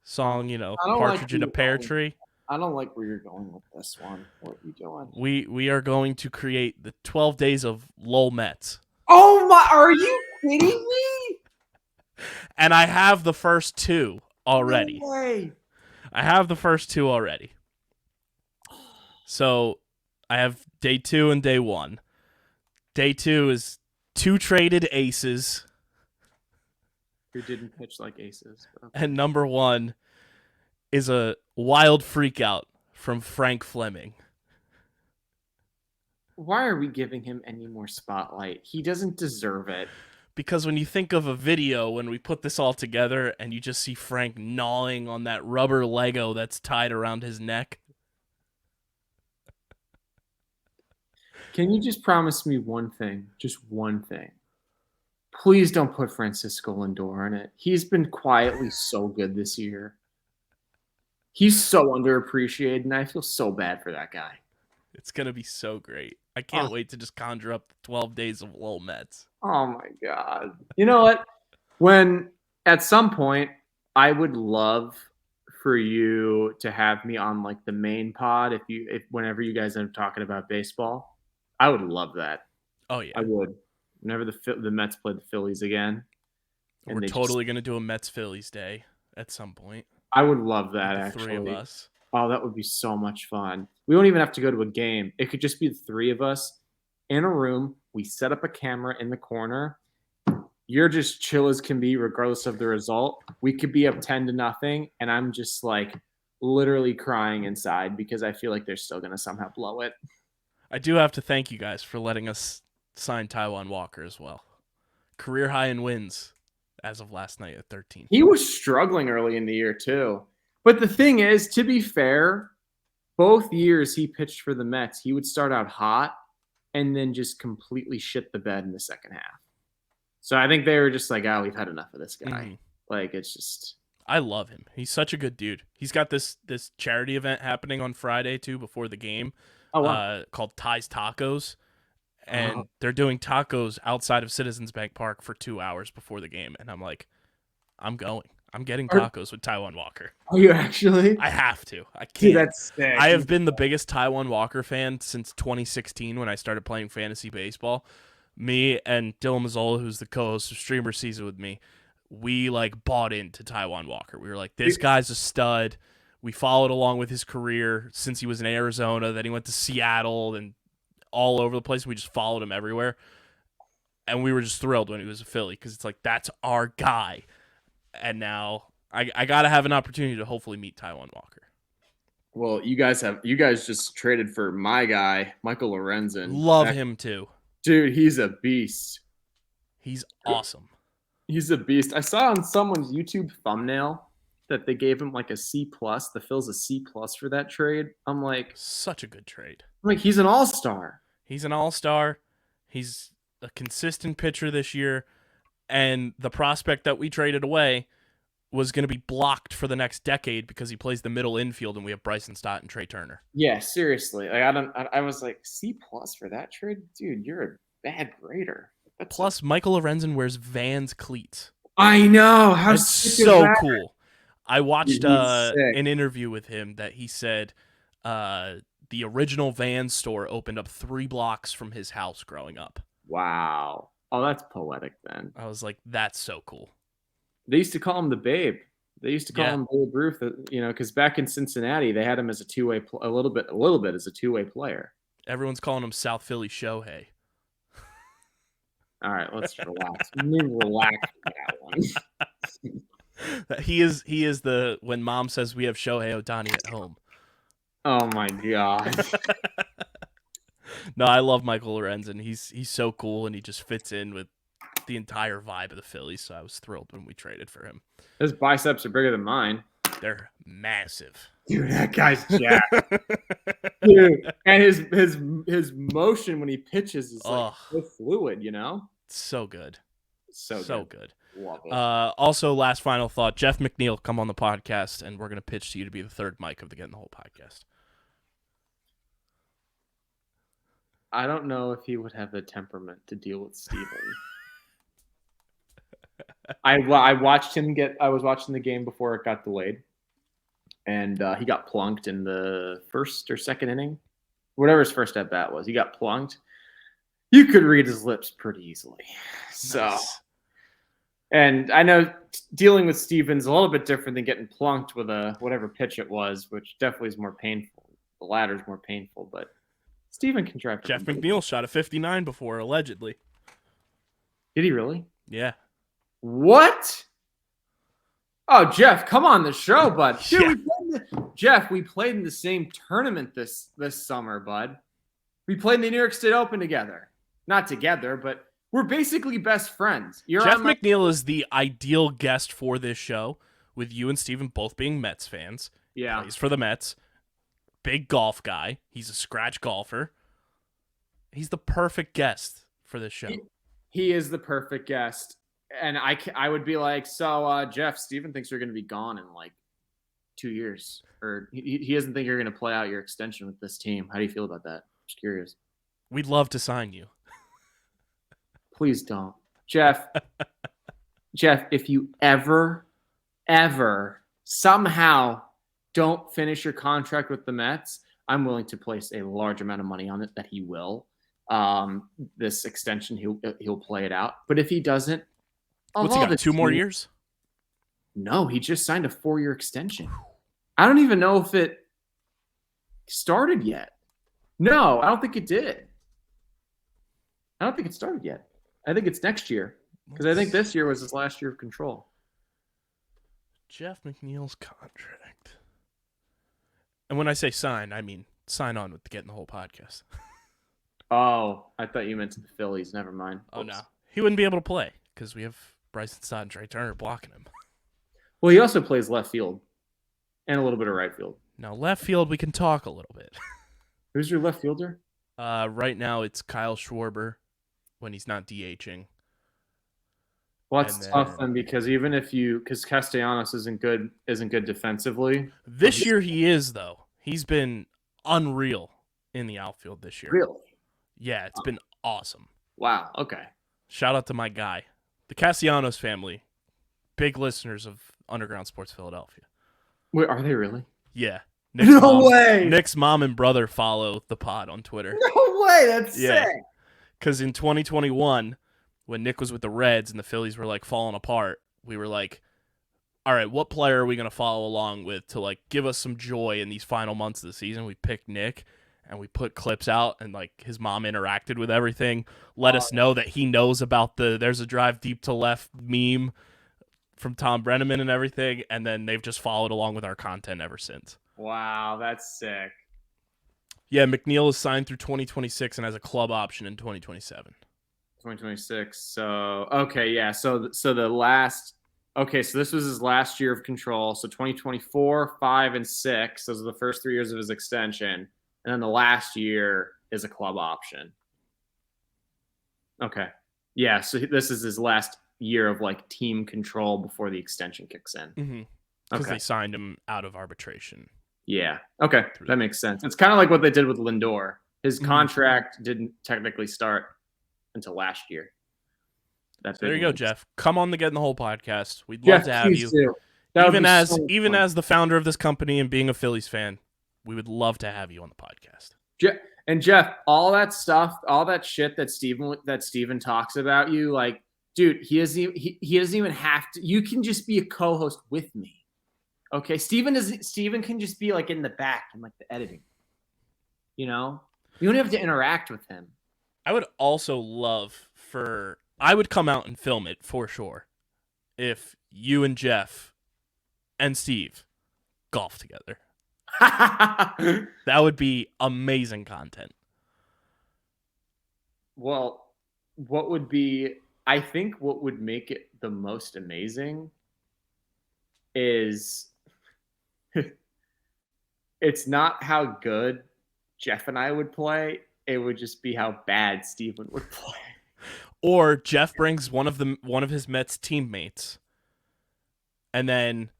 song, Partridge in a Pear Tree. I don't like where you're going with this one. What are you doing? We are going to create the 12 Days of Lowell Mets. Oh my! Are you kidding me? And I have the first 2 already. No way. I have the first 2 already. So I have day 2 and day 1. Day 2 is 2 traded aces. Who didn't pitch like aces. Okay. And number 1 is a Wild freak out from Frank Fleming. Why are we giving him any more spotlight? He doesn't deserve it. Because when you think of a video when we put this all together and you just see Frank gnawing on that rubber Lego that's tied around his neck. Can you just promise me one thing? Just one thing. Please don't put Francisco Lindor in it. He's been quietly so good this year. He's so underappreciated, and I feel so bad for that guy. It's going to be so great. I can't wait to just conjure up 12 days of Lowell Mets. Oh, my God. You know what? When at some point, I would love for you to have me on like the main pod if whenever you guys end up talking about baseball. I would love that. Oh, yeah. I would. Whenever the Mets play the Phillies again. We're totally going to do a Mets-Phillies day at some point. I would love that, the actually. Three of us. Oh, that would be so much fun. We won't even have to go to a game. It could just be the three of us in a room. We set up a camera in the corner. You're just chill as can be, regardless of the result. We could be up 10-0, and I'm just like literally crying inside because I feel like they're still going to somehow blow it. I do have to thank you guys for letting us sign Taijuan Walker as well. Career high in wins as of last night at 13. He was struggling early in the year too. But the thing is, to be fair, both years he pitched for the Mets, he would start out hot and then just completely shit the bed in the second half. So I think they were just like, we've had enough of this guy. Mm-hmm. Like, it's just... I love him. He's such a good dude. He's got this charity event happening on Friday, too, before the game, called Ty's Tacos. And they're doing tacos outside of Citizens Bank Park for 2 hours before the game. And I'm like, I'm going. I'm getting tacos with Taijuan Walker. Are you actually? I have to. I can't. Dude, that's sick. I have been the biggest Taijuan Walker fan since 2016 when I started playing fantasy baseball. Me and Dylan Mazzola, who's the co-host of Streamer Season with me, we like bought into Taijuan Walker. We were like, this guy's a stud. We followed along with his career since he was in Arizona. Then he went to Seattle and all over the place. We just followed him everywhere. And we were just thrilled when he was a Philly because it's like, that's our guy. And now I got to have an opportunity to hopefully meet Taijuan Walker. Well, you guys just traded for my guy, Michael Lorenzen. Love him too. Dude, he's a beast. He's awesome. He's a beast. I saw on someone's YouTube thumbnail that they gave him like a C+. The Phil's a C+ for that trade. I'm like, such a good trade. I'm like, he's an all-star. He's an all-star. He's a consistent pitcher this year. And the prospect that we traded away was going to be blocked for the next decade because he plays the middle infield and we have Bryson Stott and Trey Turner. Yeah, seriously. Like I was like, C+ for that trade? Dude, you're a bad grader. Plus, Michael Lorenzen wears Vans cleats. I know. That's so cool. I watched an interview with him that he said the original Vans store opened up 3 blocks from his house growing up. Wow. Oh, that's poetic then. I was like, that's so cool. They used to call him the Babe. They used to call him Babe Ruth, because back in Cincinnati, they had him as a two-way, a little bit as a two-way player. Everyone's calling him South Philly Shohei. All right, let's relax. We need to relax with that one. He is the when mom says we have Shohei Ohtani at home. Oh my God. No, I love Michael Lorenzen. He's so cool and he just fits in with the entire vibe of the Phillies. So I was thrilled when we traded for him. His biceps are bigger than mine. They're massive. Dude, that guy's jacked. Dude, and his motion when he pitches is like so fluid, So good. So good. Love it. Also, last final thought, Jeff McNeil, come on the podcast, and we're going to pitch to you to be the third mic of the Getting the Whole podcast. I don't know if he would have the temperament to deal with Steven. I watched him I was watching the game before it got delayed, and he got plunked in the first or second inning, whatever his first at bat was. He got plunked. You could read his lips pretty easily. So, nice. And I know dealing with Steven's a little bit different than getting plunked with whatever pitch it was, which definitely is more painful. The latter's more painful, but Steven can drive. Jeff McNeil shot a 59 before, allegedly. Did he really? Yeah. What? Oh, Jeff, come on the show, bud. Dude, Yeah. we played in the same tournament this summer, bud. We played in the New York State Open together. Not together, but we're basically best friends. Jeff McNeil is the ideal guest for this show, with you and Steven both being Mets fans. Yeah. Plays for the Mets. Big golf guy. He's a scratch golfer. He's the perfect guest for this show. He is the perfect guest. And I would be like, so Jeff, Steven thinks you're going to be gone in like 2 years. Or he doesn't think you're going to play out your extension with this team. How do you feel about that? Just curious. We'd love to sign you. Please don't. Jeff, if you ever somehow don't finish your contract with the Mets, I'm willing to place a large amount of money on it that he will. This extension, he'll play it out. But if he doesn't, what's he got? 2 more years? No, he just signed a 4-year extension. I don't even know if it started yet. No, I don't think it did. I don't think it started yet. I think it's next year because I think this year was his last year of control. Jeff McNeil's contract. And when I say sign, I mean sign on with Getting the Whole podcast. Oh, I thought you meant to the Phillies. Never mind. Oh, Oops. no. He wouldn't be able to play because we have Bryson Stott and Trey Turner blocking him. Well, he also plays left field and a little bit of right field. Now, left field, we can talk a little bit. Who's your left fielder? Right now, it's Kyle Schwarber when he's not DHing. Well, that's tough then because because Castellanos isn't good defensively. This year he is, though. He's been unreal in the outfield this year. Really? Yeah, it's been awesome. Wow. Okay. Shout out to my guy. The Castellanos family, big listeners of Underground Sports Philadelphia. Wait, are they really? Yeah. Way. Nick's mom and brother follow the pod on Twitter. No way. That's sick. Because in 2021, when Nick was with the Reds and the Phillies were like falling apart, we were like, all right, what player are we going to follow along with to like give us some joy in these final months of the season? We picked Nick and we put clips out and like his mom interacted with everything, let us know that he knows about the "there's a drive deep to left" meme from Tom Brenneman and everything. And then they've just followed along with our content ever since. Wow, that's sick. Yeah, McNeil is signed through 2026 and has a club option in 2027. 2026. So, okay, yeah. So the last okay, so this was his last year of control. So 2024, 5, and 6, those are the first 3 years of his extension. And then the last year is a club option. Okay. Yeah, so this is his last year of like team control before the extension kicks in. Mm-hmm. Because they signed him out of arbitration. Yeah. Okay. That makes sense. It's kind of like what they did with Lindor. His contract didn't technically start until last year. So there you go, Jeff. Come on the Get in the Whole podcast. We'd love to have you. Even as the founder of this company and being a Phillies fan, we would love to have you on the podcast. And Jeff, all that stuff, all that shit that Steven talks about you, like, dude, he doesn't even have to. You can just be a co-host with me. Okay, Steven can just be like in the back and like the editing. You know, you don't have to interact with him. I would also love I would come out and film it for sure if you and Jeff and Steve golf together. That would be amazing content. Well, I think what would make it the most amazing is it's not how good Jeff and I would play. It would just be how bad Steven would play. Or Jeff brings one of his Mets teammates, and then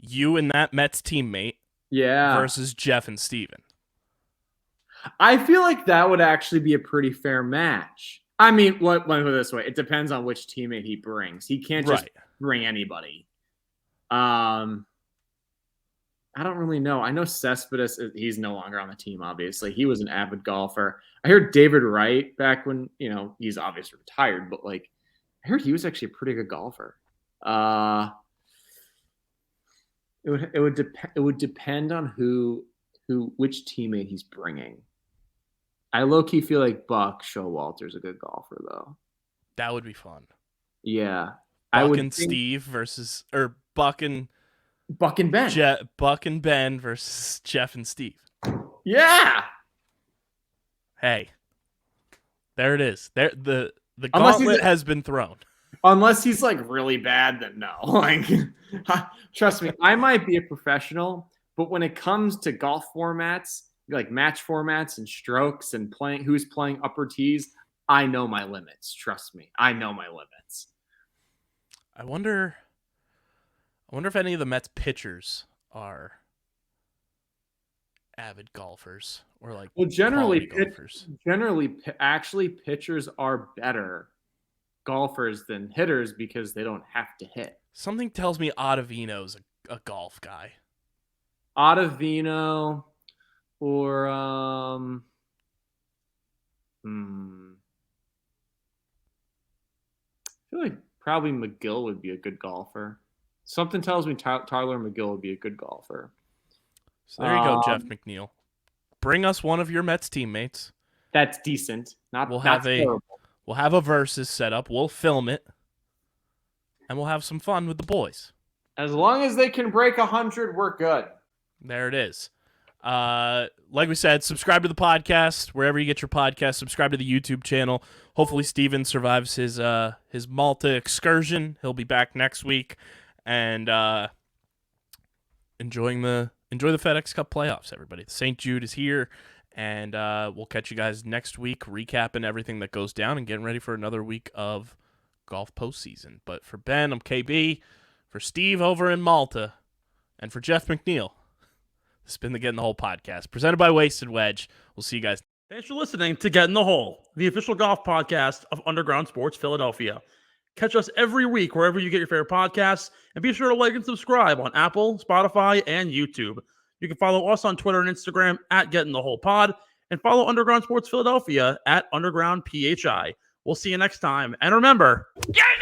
you and that Mets teammate versus Jeff and Steven. I feel like that would actually be a pretty fair match. I mean, let me put it this way. It depends on which teammate he brings. He can't just bring anybody. I don't really know. I know Cespedes, he's no longer on the team, obviously. He was an avid golfer. I heard David Wright back when, he's obviously retired, but like I heard he was actually a pretty good golfer. It would depend on which teammate he's bringing. I low-key feel like Buck Showalter's a good golfer, though. That would be fun. Yeah. Buck and Steve versus – or Buck and Buck and Ben. Buck and Ben versus Jeff and Steve. Yeah. Hey, there it is. There the gauntlet has been thrown. Unless he's like really bad, then no. Like, trust me, I might be a professional, but when it comes to golf formats, like match formats and strokes and playing who's playing upper tees, I know my limits. Trust me, I know my limits. I wonder if any of the Mets pitchers are avid golfers or like generally golfers. Actually, pitchers are better golfers than hitters because they don't have to hit. Something tells me Ottavino's a golf guy. Ottavino or I feel like probably McGill would be a good golfer. Something tells me Tyler McGill would be a good golfer. So there you go, Jeff McNeil. Bring us one of your Mets teammates. That's decent. We'll have a versus set up. We'll film it, and we'll have some fun with the boys. As long as they can break 100, we're good. There it is. Like we said, subscribe to the podcast wherever you get your podcast. Subscribe to the YouTube channel. Hopefully, Steven survives his Malta excursion. He'll be back next week, and enjoy the FedEx Cup Playoffs. Everybody, St. Jude is here, and we'll catch you guys next week, recapping everything that goes down and getting ready for another week of golf postseason. But for Ben, I'm KB. For Steve over in Malta, and for Jeff McNeil, this has been the Get in the Hole podcast, presented by Wasted Wedge. We'll see you guys. Thanks for listening to Get in the Hole, the official golf podcast of Underground Sports Philadelphia. Catch us every week wherever you get your favorite podcasts, and be sure to like and subscribe on Apple, Spotify, and YouTube. You can follow us on Twitter and Instagram at Get in the Hole Pod, and follow Underground Sports Philadelphia at Underground PHI. We'll see you next time, and remember, get in